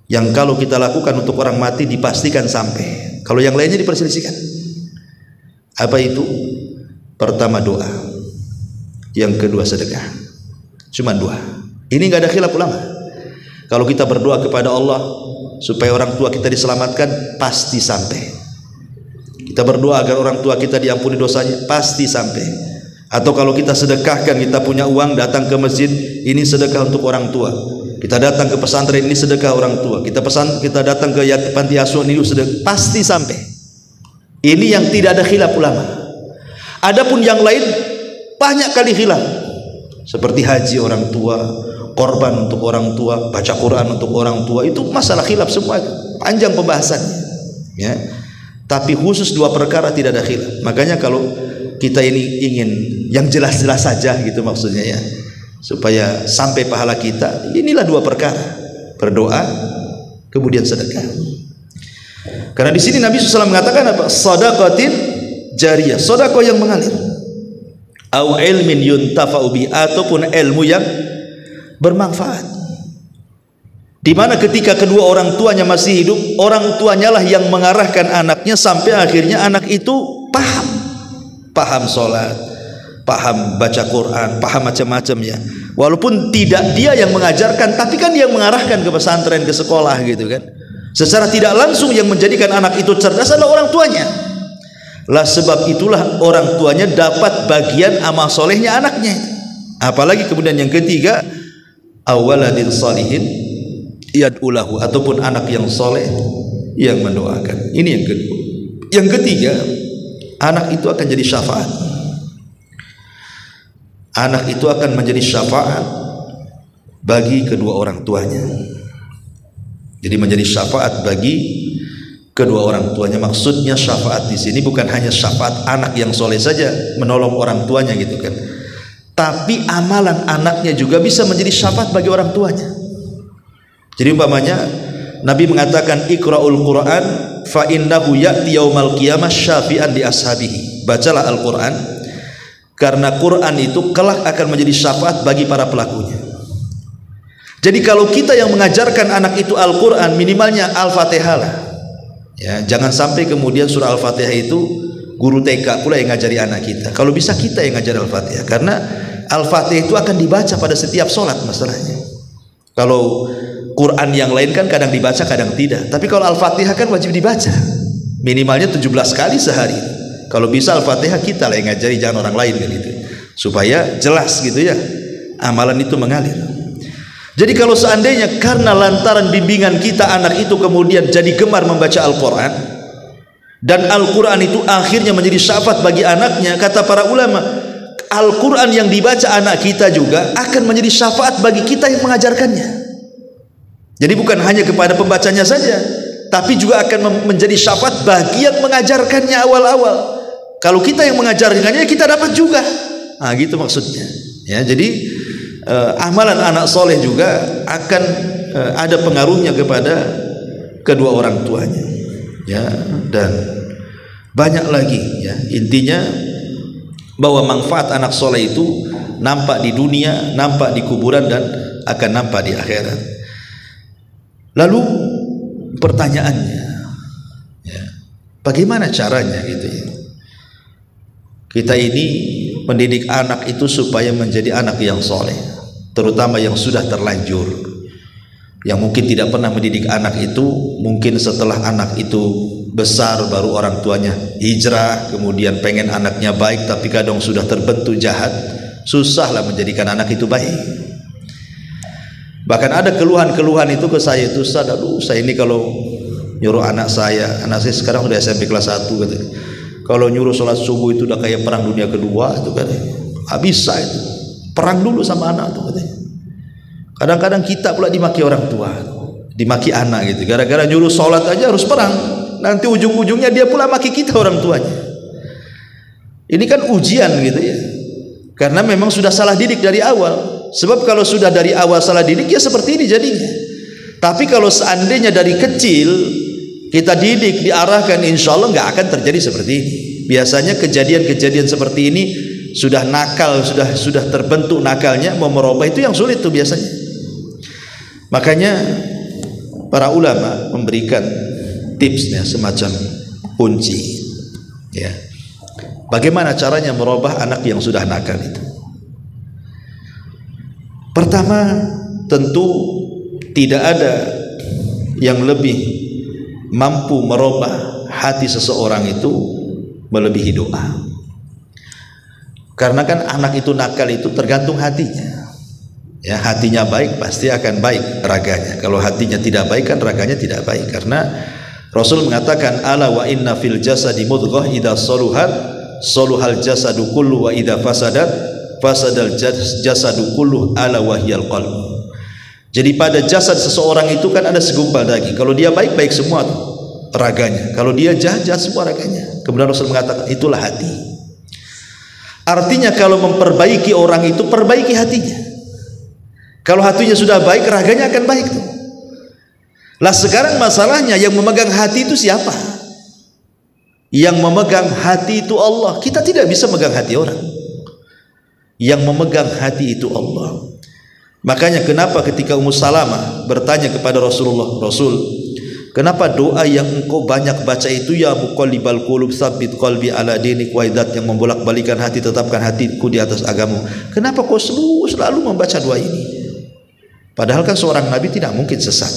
S2: yang kalau kita lakukan untuk orang mati dipastikan sampai. Kalau yang lainnya diperselisihkan. Apa itu? Pertama doa, yang kedua sedekah. Cuma dua. Ini nggak ada khilaf ulama. Kalau kita berdoa kepada Allah supaya orang tua kita diselamatkan, pasti sampai. Kita berdoa agar orang tua kita diampuni dosanya, pasti sampai. Atau kalau kita sedekahkan, kita punya uang, datang ke masjid, ini sedekah untuk orang tua. Kita datang ke pesantren, ini sedekah orang tua. Kita datang ke panti asuhan, ini sedekah, pasti sampai. Ini yang tidak ada khilaf ulama. Adapun yang lain banyak kali khilaf, seperti haji orang tua, korban untuk orang tua, baca Quran untuk orang tua, itu masalah khilaf semua, panjang pembahasannya ya. Tapi khusus dua perkara tidak ada khilaf. Makanya kalau kita ini ingin yang jelas-jelas saja gitu maksudnya ya, supaya sampai pahala kita, inilah dua perkara, berdoa kemudian sedekah. Karena di sini Nabi SAW mengatakan apa? Shadaqatin jariyah, sedekah yang mengalir, au ilmin yuntafa'u bi, ataupun ilmu yang bermanfaat. Di mana ketika kedua orang tuanya masih hidup, orang tuanya lah yang mengarahkan anaknya sampai akhirnya anak itu paham sholat, paham baca Quran, paham macam-macam ya. Walaupun tidak dia yang mengajarkan, tapi kan dia yang mengarahkan ke pesantren, ke sekolah gitu kan. Secara tidak langsung yang menjadikan anak itu cerdas adalah orang tuanya. Lah sebab itulah orang tuanya dapat bagian amal solehnya anaknya. Apalagi kemudian yang ketiga, awaladin salihin yad'ulahu, ataupun anak yang soleh yang mendoakan. Ini yang kedua. Yang ketiga, anak itu akan jadi syafaat. Anak itu akan menjadi syafaat bagi kedua orang tuanya. Jadi menjadi syafaat bagi kedua orang tuanya. Maksudnya syafaat di sini bukan hanya syafaat anak yang soleh saja menolong orang tuanya gitu kan, tapi amalan anaknya juga bisa menjadi syafaat bagi orang tuanya. Jadi umpamanya Nabi mengatakan iqra'ul Quran fa innahu ya'ti yaumal qiyamah syafi'an li ashabihi. Bacalah Al-Quran, karena Quran itu kelak akan menjadi syafaat bagi para pelakunya. Jadi kalau kita yang mengajarkan anak itu Al-Quran, minimalnya Al-Fatihah lah ya. Jangan sampai kemudian surah Al-Fatihah itu guru TK pula yang ngajari anak kita. Kalau bisa kita yang ngajar Al-Fatihah, karena Al-Fatihah itu akan dibaca pada setiap sholat masalahnya. Kalau Quran yang lain kan kadang dibaca kadang tidak, tapi kalau Al-Fatihah kan wajib dibaca minimalnya 17 kali sehari. Kalau bisa Al-Fatihah kita lah yang ngajari, jangan orang lain gitu, supaya jelas gitu ya amalan itu mengalir. Jadi kalau seandainya karena lantaran bimbingan kita anak itu kemudian jadi gemar membaca Al-Quran, dan Al-Quran itu akhirnya menjadi syafaat bagi anaknya, kata para ulama, Al-Quran yang dibaca anak kita juga akan menjadi syafaat bagi kita yang mengajarkannya. Jadi bukan hanya kepada pembacanya saja, tapi juga akan menjadi syafaat bagi yang mengajarkannya awal-awal. Kalau kita yang mengajarkannya, kita dapat juga. Nah, gitu maksudnya. Ya, jadi amalan anak soleh juga akan ada pengaruhnya kepada kedua orang tuanya. Ya, dan banyak lagi. Ya, intinya bahwa manfaat anak soleh itu nampak di dunia, nampak di kuburan, dan akan nampak di akhirat. Lalu pertanyaannya, ya, bagaimana caranya gitu ya? Kita ini mendidik anak itu supaya menjadi anak yang soleh, terutama yang sudah terlanjur, yang mungkin tidak pernah mendidik anak itu, mungkin setelah anak itu besar baru orang tuanya hijrah, kemudian pengen anaknya baik, tapi kadang sudah terbentuk jahat, susahlah menjadikan anak itu baik. Bahkan ada keluhan-keluhan itu ke saya itu, Ustaz, aduh saya ini kalau nyuruh anak saya sekarang udah SMP kelas 1 katanya, kalau nyuruh sholat subuh itu udah kayak perang dunia kedua itu katanya, nggak bisa itu, perang dulu sama anak itu katanya. Kadang-kadang kita pula dimaki orang tua, dimaki anak gitu, gara-gara nyuruh sholat aja harus perang, nanti ujung-ujungnya dia pula maki kita orang tuanya. Ini kan ujian gitu ya, karena memang sudah salah didik dari awal. Sebab kalau sudah dari awal salah didik ya seperti ini jadinya. Tapi kalau seandainya dari kecil kita didik, diarahkan, insya Allah nggak akan terjadi seperti ini. Biasanya kejadian-kejadian seperti ini sudah nakal, sudah terbentuk nakalnya, mau merubah itu yang sulit tuh biasanya. Makanya para ulama memberikan tipsnya semacam kunci ya, bagaimana caranya merubah anak yang sudah nakal itu. Pertama, tentu tidak ada yang lebih mampu merubah hati seseorang itu melebihi doa. Karena kan anak itu nakal itu tergantung hatinya. Ya, hatinya baik pasti akan baik raganya. Kalau hatinya tidak baik kan raganya tidak baik. Karena Rasul mengatakan, ala wa inna fil jasadi mudghah idza saluhat saluhal jasadu kullu wa idza fasadat fasadal jasadu kullu ala wahyal qalb. Jadi pada jasad seseorang itu kan ada segumpal daging. Kalau dia baik, baik semua tuh raganya. Kalau dia jahat, jahat semua raganya. Kemudian Rasul mengatakan itulah hati. Artinya kalau memperbaiki orang itu, perbaiki hatinya. Kalau hatinya sudah baik, raganya akan baik tuh. Lah sekarang masalahnya yang memegang hati itu siapa? Yang memegang hati itu Allah. Kita tidak bisa memegang hati orang. Yang memegang hati itu Allah. Makanya kenapa ketika Ummu Salamah bertanya kepada Rasulullah, Rasul, Kenapa doa yang engkau banyak baca itu, ya muqallibal qulub tsabbit qalbi ala dinik, wa idzat yang membolak-balikan hati tetapkan hatiku di atas agamamu. Kenapa kau selalu membaca doa ini? Padahal kan seorang nabi tidak mungkin sesat.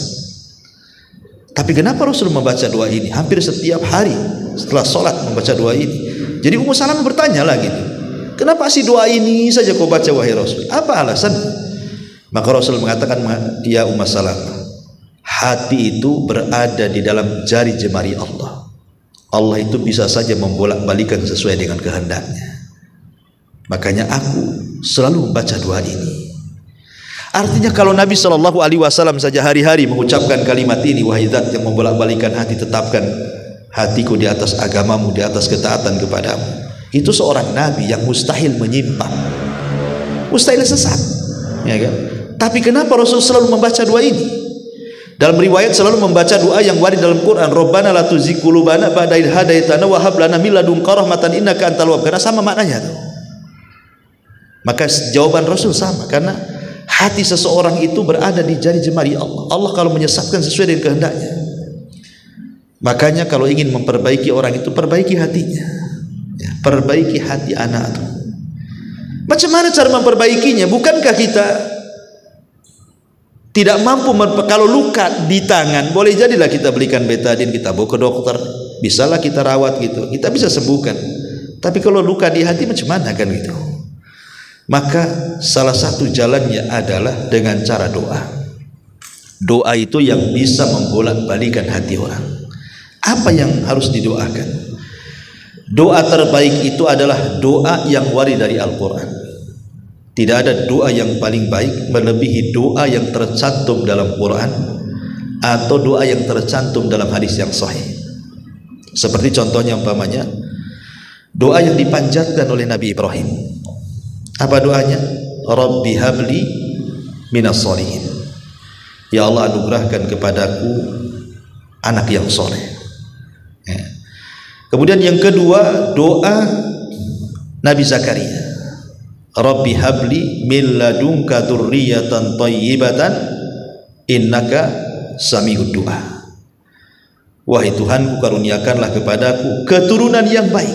S2: Tapi kenapa Rasul membaca doa ini hampir setiap hari setelah sholat membaca doa ini? Jadi Ummu Salamah bertanya lagi, kenapa sih doa ini saja kau baca wahai Rasul? Apa alasan? Maka Rasul mengatakan, ya Ummu Salamah, hati itu berada di dalam jari jemari Allah. Allah itu bisa saja membolak-balikan sesuai dengan kehendaknya. Makanya aku selalu membaca doa ini. Artinya kalau Nabi SAW saja hari-hari mengucapkan kalimat ini, wahai zat yang membolak-balikan hati, tetapkan hatiku di atas agamamu, di atas ketaatan kepadamu. Itu seorang Nabi yang mustahil menyimpang, mustahil sesat, ya kan? Tapi kenapa Rasul selalu membaca doa ini? Dalam riwayat selalu membaca doa yang warid dalam Quran, Rabbana la tuzigh qulubana ba'da idh hadaitana wa hab lana min ladunka rahmatan innaka antal wahhab. Karena sama maknanya tuh. Maka jawaban Rasul sama, karena hati seseorang itu berada di jari jemari Allah. Allah kalau menyesatkan sesuai dengan kehendaknya. Makanya kalau ingin memperbaiki orang itu, perbaiki hatinya, ya, perbaiki hati anak itu. Macam mana cara memperbaikinya? Bukankah kita tidak mampu? Kalau luka di tangan, boleh jadilah kita belikan betadin, kita bawa ke dokter, bisalah kita rawat gitu, kita bisa sembuhkan. Tapi kalau luka di hati macam mana kan gitu? Maka salah satu jalannya adalah dengan cara doa. Doa itu yang bisa membolak-balikan hati orang. Apa yang harus didoakan? Doa terbaik itu adalah doa yang warid dari Al-Quran. Tidak ada doa yang paling baik melebihi doa yang tercantum dalam Quran atau doa yang tercantum dalam hadis yang sahih. Seperti contohnya umpamanya doa yang dipanjatkan oleh Nabi Ibrahim. Apa doanya? Rabbi habli minas sholihin. Ya Allah, anugerahkan kepadaku anak yang soleh. Ya. Kemudian yang kedua, doa Nabi Zakaria. Rabbi habli min ladunka dzurriyyatan thayyibatan innaka sami'ud du'a. Wahai Tuhanku, karuniakanlah kepadaku keturunan yang baik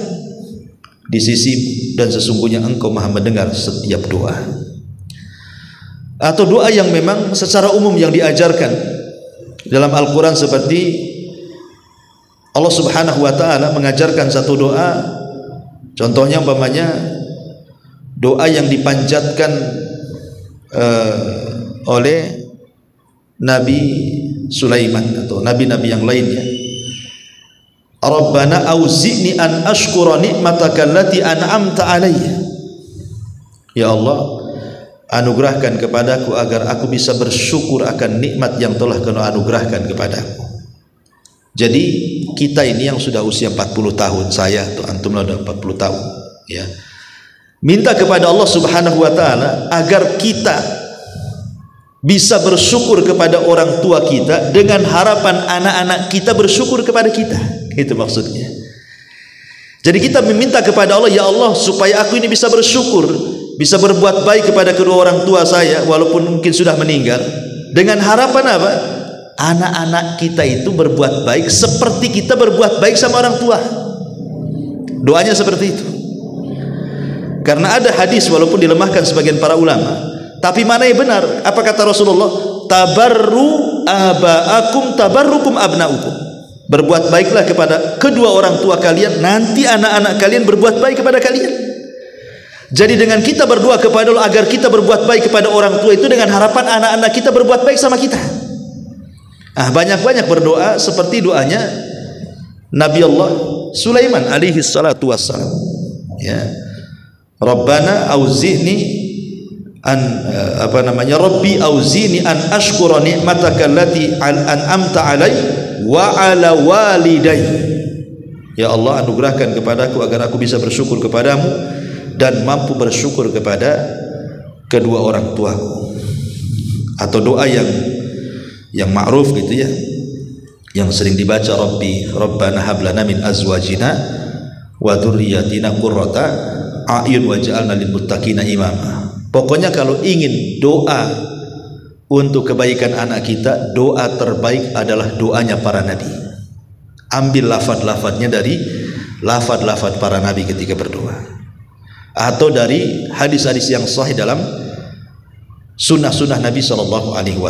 S2: di sisimu, dan sesungguhnya Engkau Maha mendengar setiap doa. Atau doa yang memang secara umum yang diajarkan dalam Al-Quran, seperti Allah Subhanahu wa ta'ala mengajarkan satu doa, contohnya umpamanya doa yang dipanjatkan oleh Nabi Sulaiman atau nabi-nabi yang lainnya. Rabbana auzi'ni an ashkura ni'mataka allati an'amta alayya. Ya Allah, anugerahkan kepadaku agar aku bisa bersyukur akan nikmat yang telah Kau anugerahkan kepadaku. Jadi kita ini yang sudah usia 40 tahun, saya atau antum sudah 40 tahun, ya, minta kepada Allah Subhanahu wa ta'ala agar kita bisa bersyukur kepada orang tua kita dengan harapan anak-anak kita bersyukur kepada kita. Itu maksudnya. Jadi kita meminta kepada Allah, ya Allah, supaya aku ini bisa bersyukur, bisa berbuat baik kepada kedua orang tua saya walaupun mungkin sudah meninggal, dengan harapan apa? Anak-anak kita itu berbuat baik seperti kita berbuat baik sama orang tua. Doanya seperti itu. Karena ada hadis walaupun dilemahkan sebagian para ulama, tapi mana yang benar? Apa kata Rasulullah? Tabarru aba'akum tabarrukum abna'ukum. Berbuat baiklah kepada kedua orang tua kalian, nanti anak-anak kalian berbuat baik kepada kalian. Jadi dengan kita berdoa kepada Allah agar kita berbuat baik kepada orang tua itu dengan harapan anak-anak kita berbuat baik sama kita. Banyak-banyak berdoa seperti doanya Nabi Allah Sulaiman alaihi salatu wassalam, ya. Rabbana auzi'ni an Rabbi auzi'ni an ashkura ni'mataka allati an'amta alai wa ala walidai. Ya Allah, anugerahkan kepadaku agar aku bisa bersyukur kepadamu dan mampu bersyukur kepada kedua orang tuaku. Atau doa yang ma'ruf gitu ya, yang sering dibaca, Rabbana hablana min azwajina wa dzurriyyatina qurrata a'yun waj'alna lil muttaqina imama. Pokoknya kalau ingin doa untuk kebaikan anak kita, doa terbaik adalah doanya para nabi. Ambil lafaz-lafaznya dari lafaz-lafaz para nabi ketika berdoa, atau dari hadis-hadis yang sahih dalam sunnah-sunnah Nabi SAW.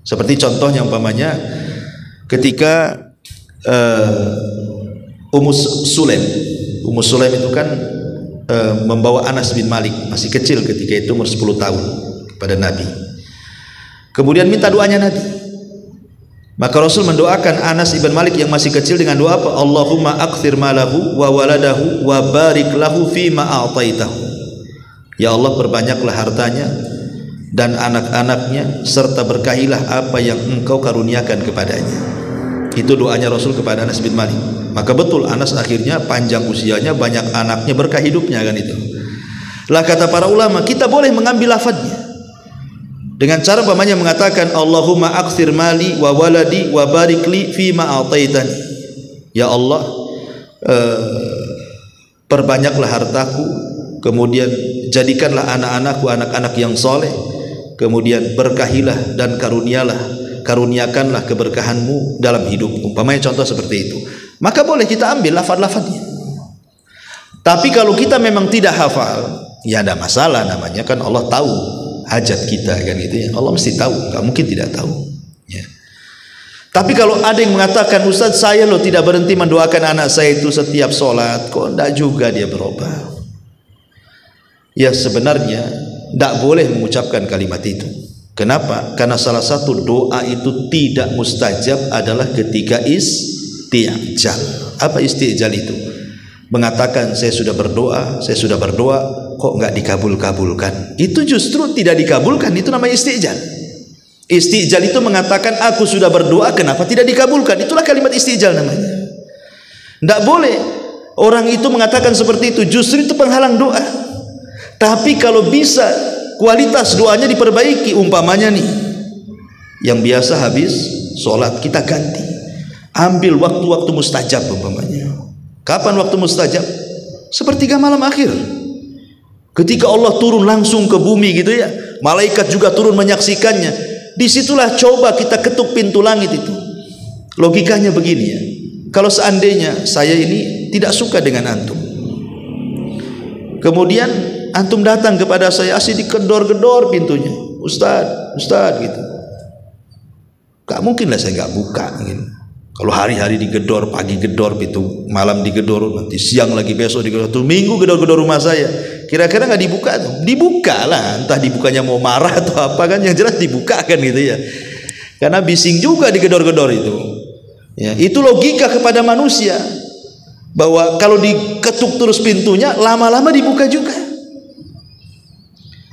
S2: Seperti contohnya umpamanya ketika Ummu Sulaim itu kan membawa Anas bin Malik, masih kecil ketika itu, umur 10 tahun, kepada Nabi. Kemudian minta doanya Nabi. Maka Rasul mendoakan Anas bin Malik yang masih kecil dengan doa apa? Allahumma akthir malahu wa waladahu wa barik lahu fima a'taitahu. Ya Allah, perbanyaklah hartanya dan anak-anaknya, serta berkahilah apa yang engkau karuniakan kepadanya. Itu doanya Rasul kepada Anas bin Malik. Maka betul Anas akhirnya panjang usianya, banyak anaknya, berkah hidupnya, kan itu. Lah kata para ulama, kita boleh mengambil lafadznya dengan cara umpamanya mengatakan Allahumma akthir mali wa waladi wa barik li fima a'taitani. Ya Allah, perbanyaklah hartaku, kemudian jadikanlah anak-anakku anak-anak yang soleh, kemudian berkahilah dan karuniakanlah keberkahanmu dalam hidup. Umpamanya contoh seperti itu, maka boleh kita ambil lafaz-lafaznya. Tapi kalau kita memang tidak hafal, ya ada masalah, namanya kan Allah tahu hajat kita, kan gitu ya. Allah mesti tahu, nggak mungkin tidak tahu ya. Tapi kalau ada yang mengatakan, Ustaz, saya loh tidak berhenti mendoakan anak saya itu setiap sholat, kok enggak juga dia berubah? Ya sebenarnya tidak boleh mengucapkan kalimat itu. Kenapa? Karena salah satu doa itu tidak mustajab adalah ketika istijal. Apa istijal itu? Mengatakan saya sudah berdoa, kok nggak dikabul-kabulkan. Itu justru tidak dikabulkan, itu namanya istijal. Istijal itu mengatakan aku sudah berdoa, kenapa tidak dikabulkan? Itulah kalimat istijal namanya. Tidak boleh orang itu mengatakan seperti itu, justru itu penghalang doa. Tapi kalau bisa kualitas doanya diperbaiki, umpamanya nih, yang biasa habis sholat kita ganti, ambil waktu-waktu mustajab umpamanya. Kapan waktu mustajab? Sepertiga malam akhir, ketika Allah turun langsung ke bumi gitu ya, malaikat juga turun menyaksikannya. Disitulah coba kita ketuk pintu langit itu. Logikanya begini ya, kalau seandainya saya ini tidak suka dengan antum, kemudian antum datang kepada saya, asih digedor-gedor pintunya, Ustaz gitu, gak mungkin lah saya gak buka gitu. Kalau hari-hari digedor, pagi gedor pintu, malam digedor, nanti siang lagi, besok digedor, tuh minggu gedor-gedor rumah saya, kira-kira gak dibuka tuh? Dibuka lah, entah dibukanya mau marah atau apa, kan yang jelas dibuka kan gitu ya, karena bising juga digedor-gedor itu ya. Itu logika kepada manusia, bahwa kalau diketuk terus pintunya, lama-lama dibuka juga.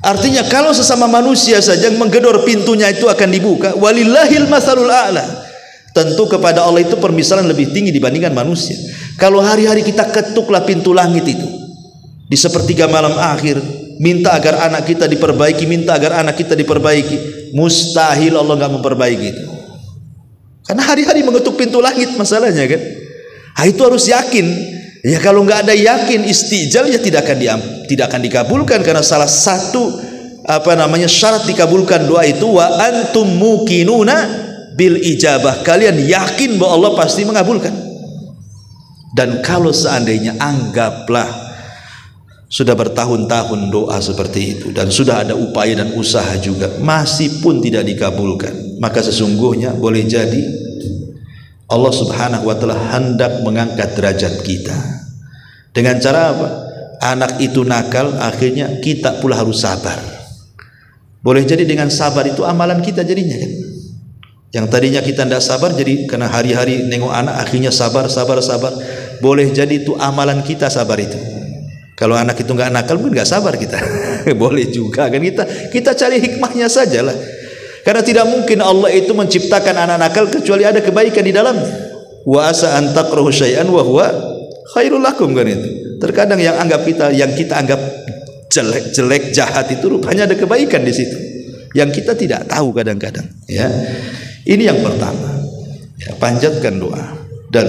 S2: Artinya kalau sesama manusia saja menggedor pintunya itu akan dibuka. Walillahil masalul a'la. Tentu kepada Allah itu permisalan lebih tinggi dibandingkan manusia. Kalau hari-hari kita ketuklah pintu langit itu di sepertiga malam akhir, minta agar anak kita diperbaiki, mustahil Allah nggak memperbaiki itu. Karena hari-hari mengetuk pintu langit masalahnya kan. Nah, itu harus yakin. Ya kalau nggak ada yakin istijal, ya tidak akan dikabulkan, karena salah satu syarat dikabulkan doa itu wa antum muqinuna bil ijabah, kalian yakin bahwa Allah pasti mengabulkan. Dan kalau seandainya anggaplah sudah bertahun-tahun doa seperti itu dan sudah ada upaya dan usaha juga masih pun tidak dikabulkan, maka sesungguhnya boleh jadi Allah Subhanahu wa taala hendak mengangkat derajat kita. Dengan cara apa? Anak itu nakal, akhirnya kita pula harus sabar. Boleh jadi dengan sabar itu amalan kita jadinya kan. Yang tadinya kita tidak sabar, jadi karena hari-hari nengok anak akhirnya sabar. Boleh jadi itu amalan kita sabar itu. Kalau anak itu nggak nakal pun nggak sabar kita. Boleh juga kan, kita cari hikmahnya sajalah. Karena tidak mungkin Allah itu menciptakan anak nakal kecuali ada kebaikan di dalamnya. Wa asa an takrahu syai'an wa huwa khairul lakum, kan itu. Terkadang yang kita anggap jelek jahat itu rupanya ada kebaikan di situ yang kita tidak tahu kadang-kadang ya. Ini yang pertama ya, panjatkan doa. Dan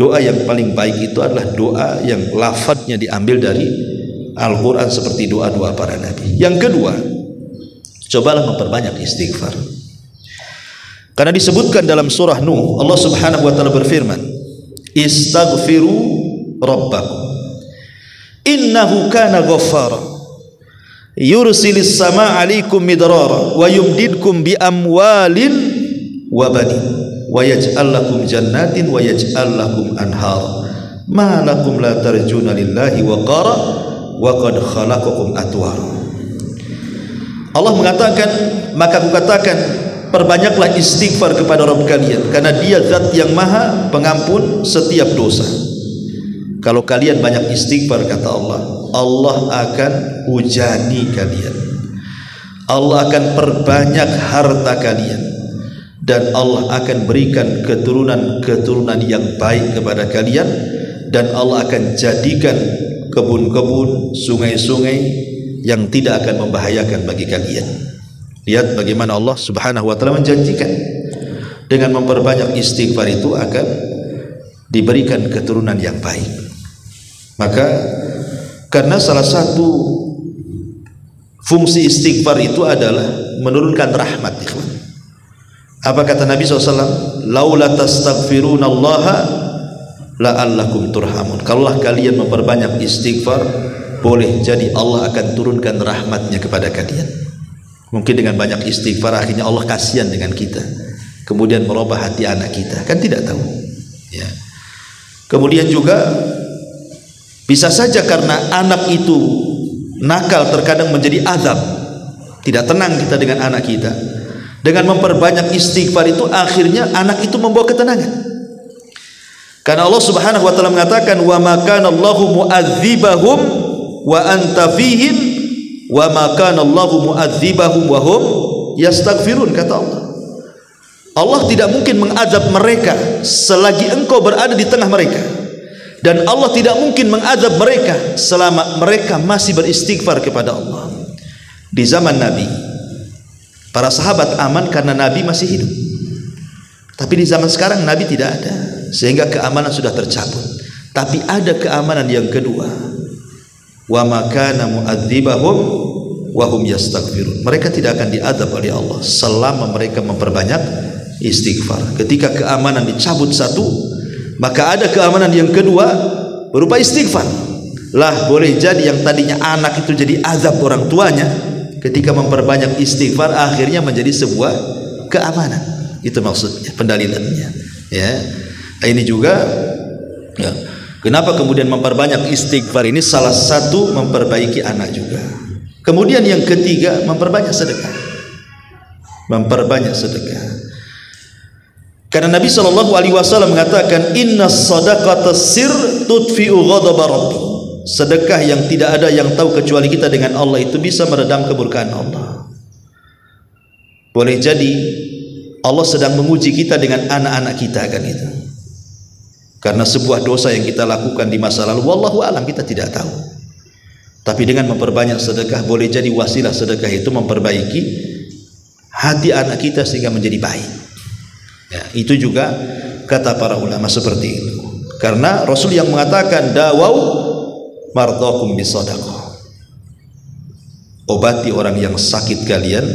S2: doa yang paling baik itu adalah doa yang lafadznya diambil dari Al-Quran seperti doa-doa para nabi. Yang kedua, cobalah memperbanyak istighfar. Karena disebutkan dalam surah Nuh, Allah Subhanahu wa taala berfirman, "Istaghfiru rabbakum innahu kana ghaffara yursilis samaa 'alaikum midrara wa yumdidkum bi amwalin wa banin wa yaj'al lakum jannatin wa yaj'al lakum anhara ma lakum la tarjuna lillahi waqara wa qad khalaqakum atwara." Allah mengatakan, maka aku katakan, perbanyaklah istighfar kepada Rabb kalian, karena Dia Zat yang Maha Pengampun setiap dosa. Kalau kalian banyak istighfar, kata Allah, Allah akan hujani kalian, Allah akan perbanyak harta kalian, dan Allah akan berikan keturunan-keturunan yang baik kepada kalian, dan Allah akan jadikan kebun-kebun, sungai-sungai yang tidak akan membahayakan bagi kalian. Lihat bagaimana Allah Subhanahu wa taala menjanjikan dengan memperbanyak istighfar itu akan diberikan keturunan yang baik. Maka karena salah satu fungsi istighfar itu adalah menurunkan rahmat, ikhwan. Apa kata Nabi SAW? Laula tastaghfirunallaha la'allakum turhamun. Kalaulah kalian memperbanyak istighfar, boleh jadi Allah akan turunkan rahmatnya kepada kalian. Mungkin dengan banyak istighfar akhirnya Allah kasihan dengan kita, kemudian merubah hati anak kita, kan tidak tahu ya. Kemudian juga bisa saja karena anak itu nakal terkadang menjadi azab, tidak tenang kita dengan anak kita. Dengan memperbanyak istighfar itu akhirnya anak itu membawa ketenangan. Karena Allah Subhanahu wa taala mengatakan, wa ma kana Allahu mu'adzibahum wa anta fihim wa ma kana Allahu mu'adzibahum wa hum yastaghfirun, kata Allah. Allah tidak mungkin mengazab mereka selagi engkau berada di tengah mereka, dan Allah tidak mungkin mengazab mereka selama mereka masih beristighfar kepada Allah. Di zaman Nabi, para sahabat aman karena Nabi masih hidup. Tapi di zaman sekarang Nabi tidak ada, sehingga keamanan sudah tercabut. Tapi ada keamanan yang kedua, wa ma kana mu'adzibahum wa hum yastaghfirun. Mereka tidak akan diazab oleh Allah selama mereka memperbanyak istighfar. Ketika keamanan dicabut satu, maka ada keamanan yang kedua berupa istighfar. Lah boleh jadi yang tadinya anak itu jadi azab orang tuanya, ketika memperbanyak istighfar akhirnya menjadi sebuah keamanan. Itu maksudnya, pendalilannya ya. Ini juga ya, kenapa kemudian memperbanyak istighfar ini salah satu memperbaiki anak juga. Kemudian yang ketiga, memperbanyak sedekah. Memperbanyak sedekah. Karena Nabi SAW mengatakan, inna sadaqata sir tudfi'u ghadaba rabbi. Sedekah yang tidak ada yang tahu kecuali kita dengan Allah itu bisa meredam kemurkaan Allah. Boleh jadi Allah sedang menguji kita dengan anak-anak kita, kan itu. Karena sebuah dosa yang kita lakukan di masa lalu, wallahu alam, kita tidak tahu. Tapi dengan memperbanyak sedekah, boleh jadi wasilah sedekah itu memperbaiki hati anak kita sehingga menjadi baik. Ya, itu juga kata para ulama seperti itu. Karena Rasul yang mengatakan, dawau mardakum bisadaqah. Obati orang yang sakit kalian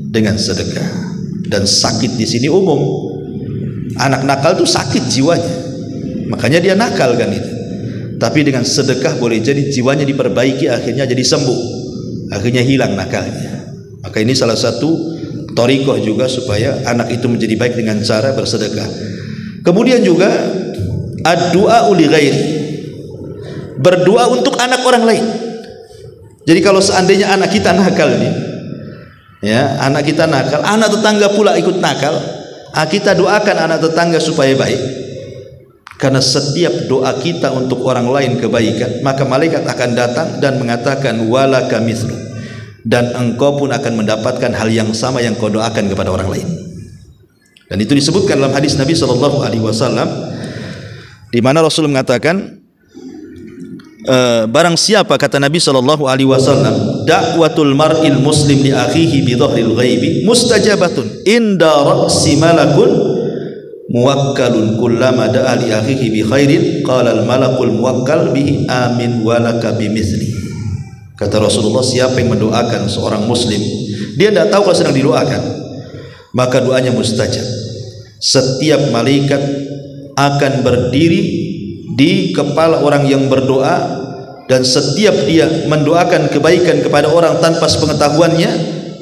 S2: dengan sedekah. Dan sakit di sini umum. Anak nakal itu sakit jiwanya, makanya dia nakal, kan itu. Tapi dengan sedekah boleh jadi jiwanya diperbaiki, akhirnya jadi sembuh, akhirnya hilang nakalnya. Maka ini salah satu thariqah juga supaya anak itu menjadi baik dengan cara bersedekah. Kemudian juga ad-du'a li ghairi, berdoa untuk anak orang lain. Jadi kalau seandainya anak kita nakal nih, ya, anak kita nakal, anak tetangga pula ikut nakal, kita doakan anak tetangga supaya baik. Karena setiap doa kita untuk orang lain kebaikan, maka malaikat akan datang dan mengatakan walaka mithlu, dan engkau pun akan mendapatkan hal yang sama yang kau doakan kepada orang lain. Dan itu disebutkan dalam hadis Nabi SAW, di mana Rasul mengatakan, barang siapa, kata Nabi SAW, da'watul mar'il muslim li akhihi bi dhahril ghaibi mustajabatun inda ra'si malakun muwakkalun kullama da'a li akhihi bi khairin qala al malakul muwakkal bihi amin walaka bimithli. Kata Rasulullah, siapa yang mendoakan seorang muslim dia tidak tahu kalau sedang didoakan, maka doanya mustajab. Setiap malaikat akan berdiri di kepala orang yang berdoa, dan setiap dia mendoakan kebaikan kepada orang tanpa sepengetahuannya,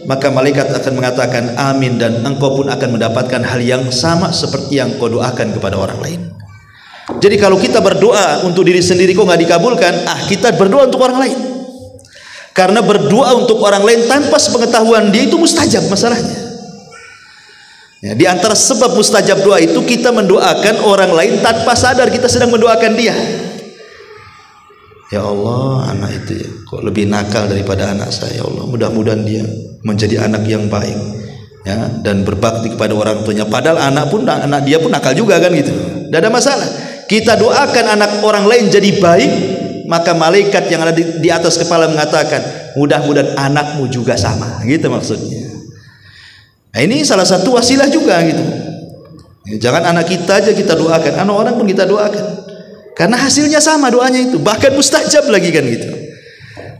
S2: maka malaikat akan mengatakan amin, dan engkau pun akan mendapatkan hal yang sama seperti yang kau doakan kepada orang lain. Jadi kalau kita berdoa untuk diri sendiri kok nggak dikabulkan, kita berdoa untuk orang lain. Karena berdoa untuk orang lain tanpa sepengetahuan dia itu mustajab masalahnya. Ya, di antara sebab mustajab doa itu kita mendoakan orang lain tanpa sadar kita sedang mendoakan dia. Ya Allah, anak itu ya, kok lebih nakal daripada anak saya. Ya Allah, mudah-mudahan dia menjadi anak yang baik, ya, dan berbakti kepada orang tuanya. Padahal anak dia pun nakal juga kan gitu. Tidak ada masalah. Kita doakan anak orang lain jadi baik, maka malaikat yang ada di atas kepala mengatakan mudah-mudahan anakmu juga sama. Gitu maksudnya. Nah, ini salah satu wasilah juga gitu. Jangan anak kita aja kita doakan, anak orang pun kita doakan. Karena hasilnya sama doanya itu, bahkan mustajab lagi kan gitu.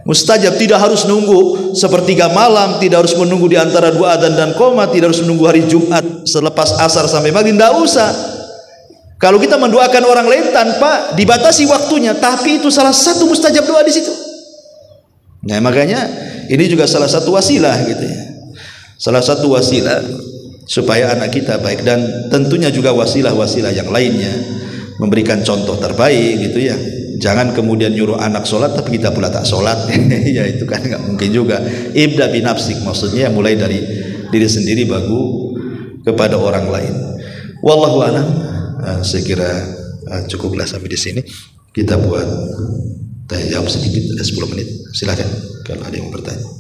S2: Mustajab, tidak harus nunggu sepertiga malam, tidak harus menunggu di antara dua adzan dan qomat, tidak harus menunggu hari Jumat selepas asar sampai maghrib, tidak usah. Kalau kita mendoakan orang lain tanpa dibatasi waktunya, tapi itu salah satu mustajab doa di situ. Nah, makanya ini juga salah satu wasilah gitu ya. Salah satu wasilah supaya anak kita baik, dan tentunya juga wasilah-wasilah yang lainnya, memberikan contoh terbaik gitu ya. Jangan kemudian nyuruh anak sholat tapi kita pula tak sholat. Ya itu kan nggak mungkin juga. Ibda binafsik, maksudnya mulai dari diri sendiri baru kepada orang lain. Wallahu a'lam. Saya kira cukuplah sampai di sini. Kita buat tanya jawab sedikit, ada 10 menit. Silakan kalau ada yang mau bertanya.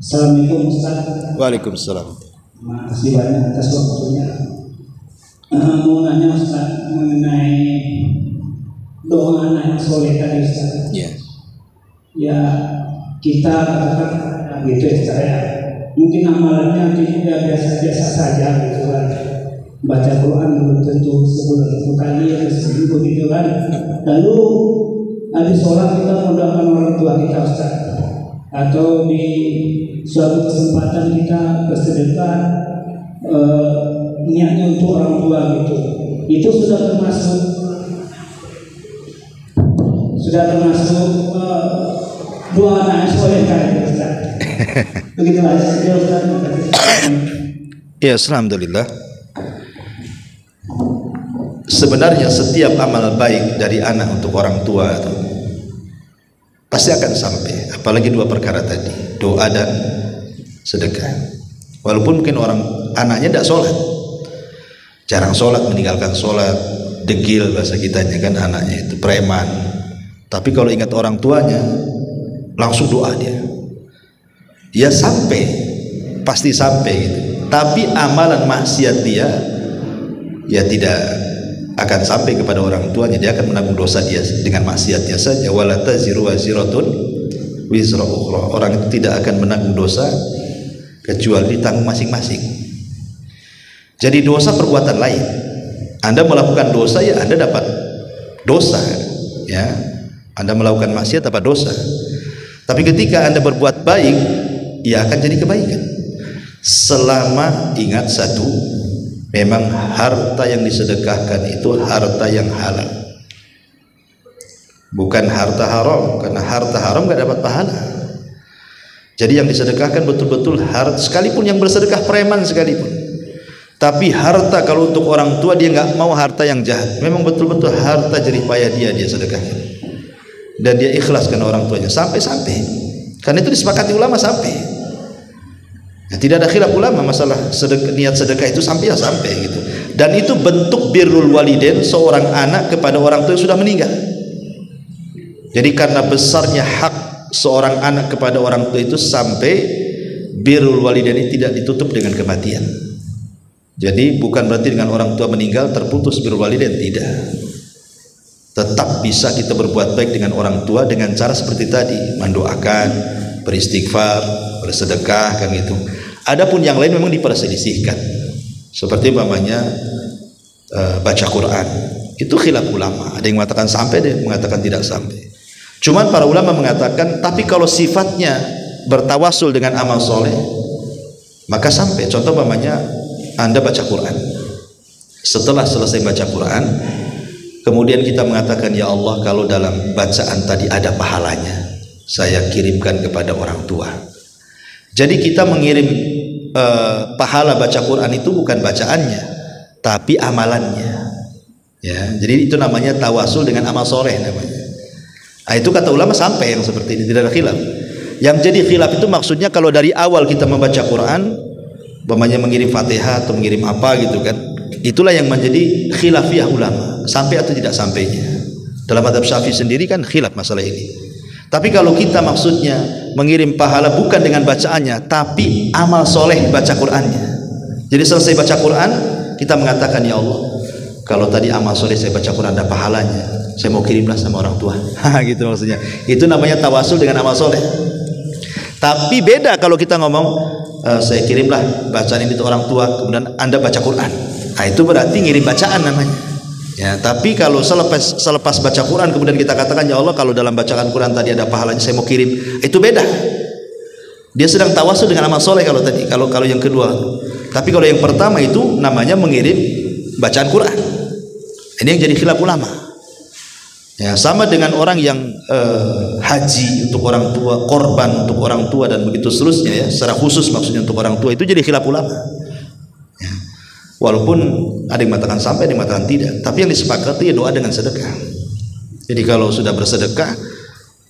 S1: Assalamualaikum Ustaz.
S2: Waalaikumsalam.
S1: Terima kasih banyak atas waktunya. Mau nanya Ustaz mengenai doa anak yang soleh tadi Ustaz. Ya kita katakan gitu ya saya. Mungkin amalannya tidak biasa-biasa saja gitu kan. Baca Quran belum tentu sebulan 1 kali atau seminggu gitu kan. Lalu habis sholat kita mendoakan orang tua kita Ustaz. Atau di suatu kesempatan kita bersedekah niatnya untuk orang tua gitu, itu sudah termasuk doa anak soleh kan Ustaz? Begitu aja Ustaz.
S2: Ya, alhamdulillah. Sebenarnya setiap amal baik dari anak untuk orang tua itu pasti akan sampai, apalagi dua perkara tadi, doa dan sedekah. Walaupun mungkin anaknya tidak sholat, jarang sholat, meninggalkan sholat, degil bahasa kitanya kan, anaknya itu preman, tapi kalau ingat orang tuanya langsung doa dia sampai, pasti sampai gitu. Tapi amalan maksiat dia ya tidak akan sampai kepada orang tuanya, dia akan menanggung dosa dia dengan maksiatnya saja. Wala taziru waziratun wizra ukhra. Orang itu tidak akan menanggung dosa kecuali ditanggung masing-masing. Jadi dosa perbuatan lain. Anda melakukan dosa ya Anda dapat dosa, ya. Anda melakukan maksiat dapat dosa. Tapi ketika Anda berbuat baik, ya akan jadi kebaikan. Selama ingat satu, memang harta yang disedekahkan itu harta yang halal, bukan harta haram. Karena harta haram gak dapat pahala. Jadi yang disedekahkan betul-betul harta, sekalipun yang bersedekah preman sekalipun. Tapi harta kalau untuk orang tua dia gak mau harta yang jahat, memang betul-betul harta jerih payah dia sedekahkan, dan dia ikhlaskan orang tuanya sampai-sampai. Karena itu disepakati ulama sampai. Ya, tidak ada khilaf ulama masalah niat sedekah itu sampai ya sampai gitu. Dan itu bentuk birrul walidain seorang anak kepada orang tua yang sudah meninggal. Jadi karena besarnya hak seorang anak kepada orang tua itu sampai birrul walidain tidak ditutup dengan kematian. Jadi bukan berarti dengan orang tua meninggal terputus birrul walidain, tidak. Tetap bisa kita berbuat baik dengan orang tua dengan cara seperti tadi, mendoakan, beristighfar, bersedekah, kan gitu. Adapun yang lain memang diperselisihkan. Seperti umpamanya baca Quran, itu khilaf ulama. Ada yang mengatakan sampai, ada yang mengatakan tidak sampai. Cuman para ulama mengatakan, tapi kalau sifatnya bertawasul dengan amal soleh, maka sampai. Contoh umpamanya Anda baca Quran, setelah selesai baca Quran, kemudian kita mengatakan, ya Allah, kalau dalam bacaan tadi ada pahalanya, saya kirimkan kepada orang tua. Jadi kita mengirim pahala baca Quran itu bukan bacaannya, tapi amalannya. Ya, jadi itu namanya tawasul dengan amal soleh namanya. Nah, itu kata ulama sampai yang seperti ini, tidak ada khilaf. Yang jadi khilaf itu maksudnya kalau dari awal kita membaca Quran, umpamanya mengirim Fatihah atau mengirim apa gitu kan, itulah yang menjadi khilafiyah ulama, sampai atau tidak sampainya. Dalam mazhab Syafi'i sendiri kan khilaf masalah ini. Tapi kalau kita maksudnya mengirim pahala bukan dengan bacaannya, tapi amal soleh baca Qurannya. Jadi selesai baca Quran, kita mengatakan, ya Allah, kalau tadi amal soleh saya baca Quran ada pahalanya, saya mau kirimlah sama orang tua. Gitu maksudnya. Itu namanya tawasul dengan amal soleh. Tapi beda kalau kita ngomong, saya kirimlah bacaan ini ke orang tua, kemudian Anda baca Quran. Nah, itu berarti ngirim bacaan namanya. Ya, tapi kalau selepas baca Quran kemudian kita katakan, ya Allah, kalau dalam bacaan Quran tadi ada pahalanya, saya mau kirim, itu beda. Dia sedang tawasul dengan amal soleh kalau tadi, kalau yang kedua. Tapi kalau yang pertama itu namanya mengirim bacaan Quran. Ini yang jadi khilaf ulama. Ya, sama dengan orang yang haji untuk orang tua, korban untuk orang tua dan begitu seterusnya, ya, secara khusus maksudnya untuk orang tua, itu jadi khilaf ulama. Ya. Walaupun ada yang mengatakan sampai, ada yang mengatakan tidak, tapi yang disepakati ya doa dengan sedekah. Jadi kalau sudah bersedekah,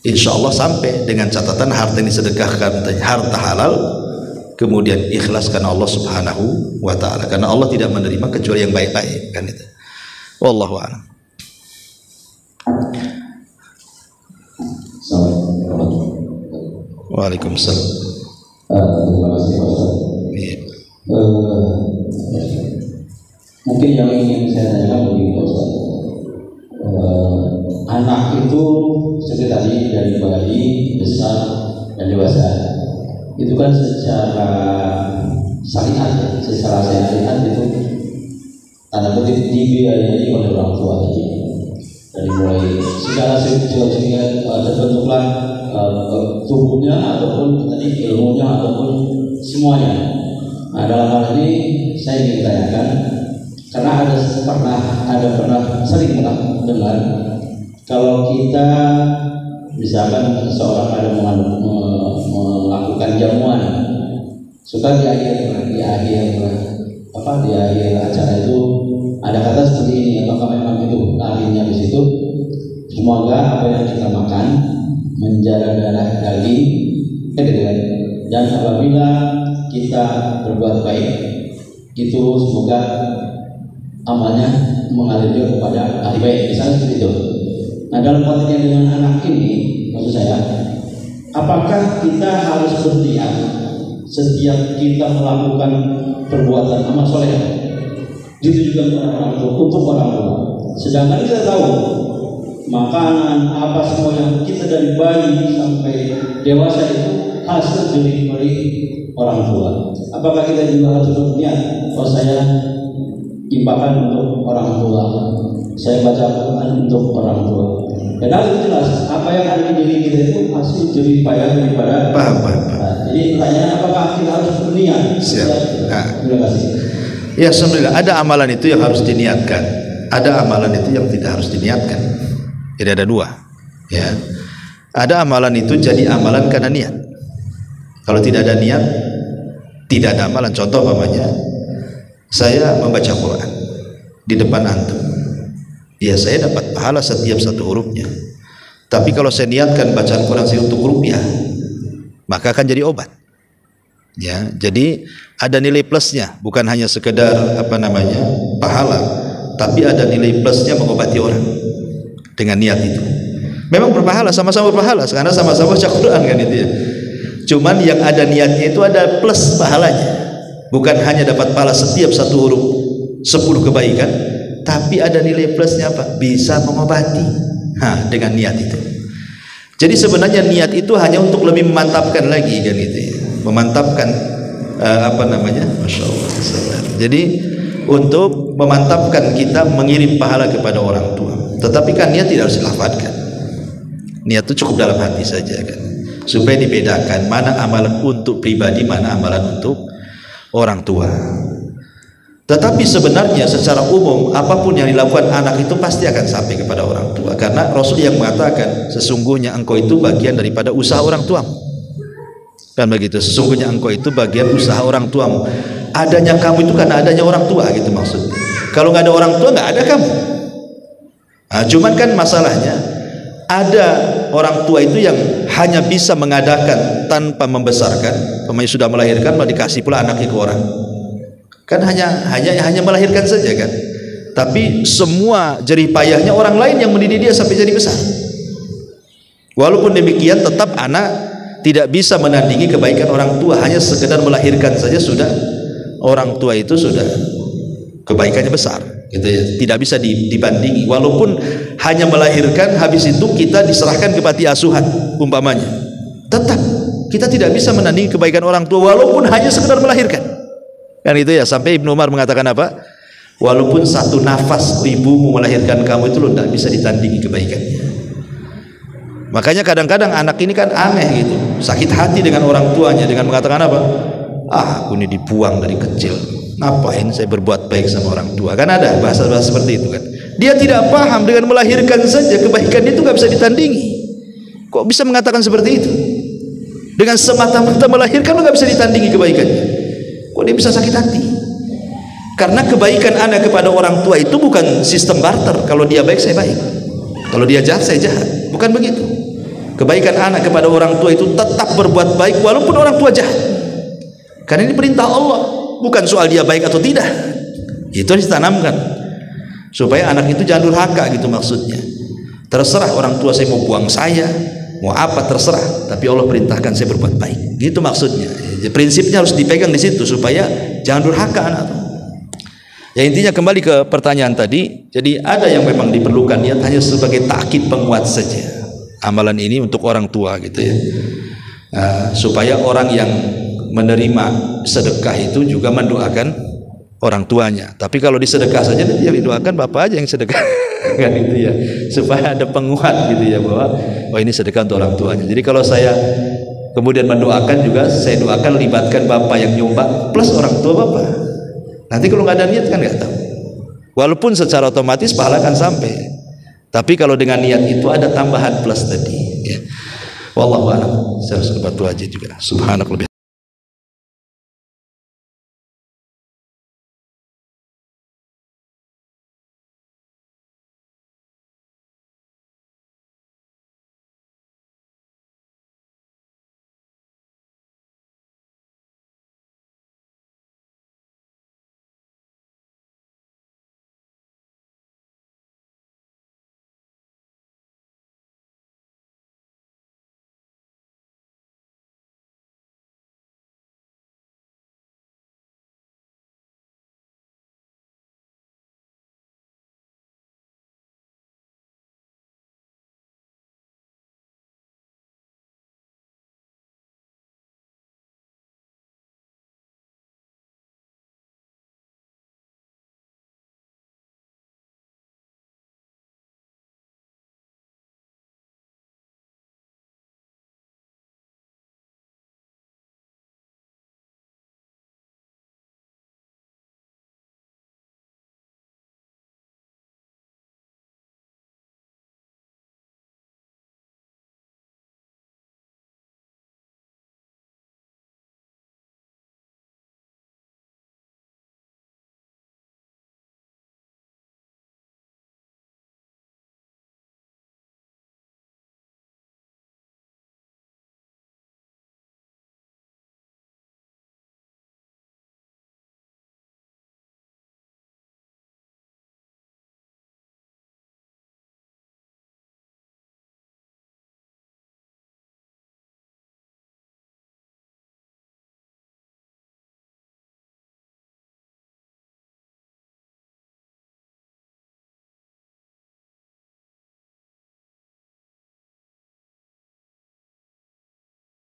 S2: insya Allah sampai, dengan catatan harta yang disedekahkan harta halal, kemudian ikhlas karena Allah Subhanahu wa ta'ala, karena Allah tidak menerima kecuali yang baik-baik, kan itu. Wallahu a'lam. Waalaikumsalam.
S3: Terima kasih Pak Ustaz. Mungkin yang ingin saya tanyakan begini Pak Ustaz. Anak itu seperti tadi dari bayi, besar dan dewasa, itu kan secara syariat, secara syariat itu tanda kutip dibiayai oleh orang tua tadi. Dari mulai segala sehingga terbentuklah tubuhnya ataupun tadi ilmunya ataupun semuanya. Nah, dalam hal ini saya ingin tanyakan, karena pernah sering dengar kalau kita misalkan seorang ada melakukan jamuan, suka di akhir acara itu ada kata seperti ini, apakah memang itu akhirnya di situ, semoga apa yang kita makan menjaga darah daging, dan apabila kita berbuat baik itu semoga amalnya mengalir juga kepada ahli baik, misalnya seperti itu. Nah, dalam konteks dengan anak ini, maksud saya, apakah kita harus berniat setiap kita melakukan perbuatan amal soleh ditujukan untuk orang tua, sedangkan kita tahu makanan apa semua yang kita dari bayi sampai dewasa itu hasil dari orang tua. Apakah kita juga harus berniat, oh saya infakkan untuk orang tua, saya baca Quran untuk orang tua? Padahal itu jelas apa yang ada di diri kita itu hasil jerih payah daripada. Jadi pertanyaan, apakah kita harus berniat? Terima kasih.
S2: Ya, alhamdulillah, ada amalan itu yang harus diniatkan, ada amalan itu yang tidak harus diniatkan. Jadi ada dua, ya. Ada amalan itu jadi amalan karena niat. Kalau tidak ada niat, tidak ada amalan. Contoh umpamanya, saya membaca Quran di depan antum, ya saya dapat pahala setiap satu hurufnya. Tapi kalau saya niatkan bacaan Quran saya untuk rupiah, maka akan jadi obat. Ya, jadi ada nilai plusnya, bukan hanya sekedar pahala, tapi ada nilai plusnya mengobati orang dengan niat itu. Memang berpahala, sama-sama berpahala karena sama-sama baca Quran kan itu ya. Cuman yang ada niatnya itu ada plus pahalanya. Bukan hanya dapat pahala setiap satu huruf 10 kebaikan, tapi ada nilai plusnya apa? Bisa mengobati. Dengan niat itu. Jadi sebenarnya niat itu hanya untuk lebih memantapkan lagi kan itu ya. Memantapkan Masya Allah. Jadi untuk memantapkan kita mengirim pahala kepada orang tua. Tetapi kan niat tidak harus dilafadzkan. Niat itu cukup dalam hati saja kan, supaya dibedakan mana amalan untuk pribadi, mana amalan untuk orang tua. Tetapi sebenarnya secara umum apapun yang dilakukan anak itu pasti akan sampai kepada orang tua, karena Rasul yang mengatakan sesungguhnya engkau itu bagian daripada usaha orang tuamu. Kan begitu, sesungguhnya engkau itu bagian usaha orang tuamu. Adanya kamu itu karena adanya orang tua gitu maksudnya. Kalau nggak ada orang tua nggak ada kamu. Cuman kan masalahnya ada orang tua itu yang hanya bisa mengadakan tanpa membesarkan. Pemain sudah melahirkan malah dikasih pula anaknya ke orang. Kan hanya melahirkan saja kan. Tapi semua jerih payahnya orang lain yang mendidik dia sampai jadi besar. Walaupun demikian tetap anak tidak bisa menandingi kebaikan orang tua. Hanya sekedar melahirkan saja sudah orang tua itu sudah kebaikannya besar gitu ya. Tidak bisa dibandingi. Walaupun hanya melahirkan, habis itu kita diserahkan ke panti asuhan umpamanya, tetap kita tidak bisa menandingi kebaikan orang tua walaupun hanya sekedar melahirkan kan itu ya. Sampai Ibnu Umar mengatakan apa? Walaupun satu nafas ibumu melahirkan kamu itu tidak bisa ditandingi kebaikannya. Makanya kadang-kadang anak ini kan aneh gitu, sakit hati dengan orang tuanya dengan mengatakan apa? Aku ini dibuang dari kecil, ngapain saya berbuat baik sama orang tua? Kan ada bahasa-bahasa seperti itu kan. Dia tidak paham dengan melahirkan saja kebaikan itu nggak bisa ditandingi. Kok bisa mengatakan seperti itu? Dengan semata-mata melahirkan nggak bisa ditandingi kebaikannya. Kok dia bisa sakit hati? Karena kebaikan anak kepada orang tua itu bukan sistem barter. Kalau dia baik saya baik, kalau dia jahat saya jahat. Bukan begitu. Kebaikan anak kepada orang tua itu tetap berbuat baik walaupun orang tua jahat. Karena ini perintah Allah, bukan soal dia baik atau tidak. Itu harus ditanamkan supaya anak itu jangan durhaka gitu maksudnya. Terserah orang tua saya mau buang saya, mau apa terserah, tapi Allah perintahkan saya berbuat baik. Gitu maksudnya. Prinsipnya harus dipegang di situ supaya jangan durhaka anak. Ya intinya kembali ke pertanyaan tadi. Jadi ada yang memang diperlukan niat hanya sebagai takkid penguat saja. Amalan ini untuk orang tua gitu ya. Supaya orang yang menerima sedekah itu juga mendoakan orang tuanya. Tapi kalau disedekah saja nanti yang didoakan bapak aja yang sedekah kan itu ya. Supaya ada penguat gitu ya bahwa ini sedekah untuk orang tuanya. Jadi kalau saya kemudian mendoakan juga saya doakan libatkan bapak yang nyumbang plus orang tua bapak. Nanti kalau nggak ada niat kan nggak tahu. Walaupun secara otomatis pahala akan sampai. Tapi kalau dengan niat itu ada tambahan plus tadi ya. Wallahu a'lam. Saya harus bantu aja juga. Subhanallah.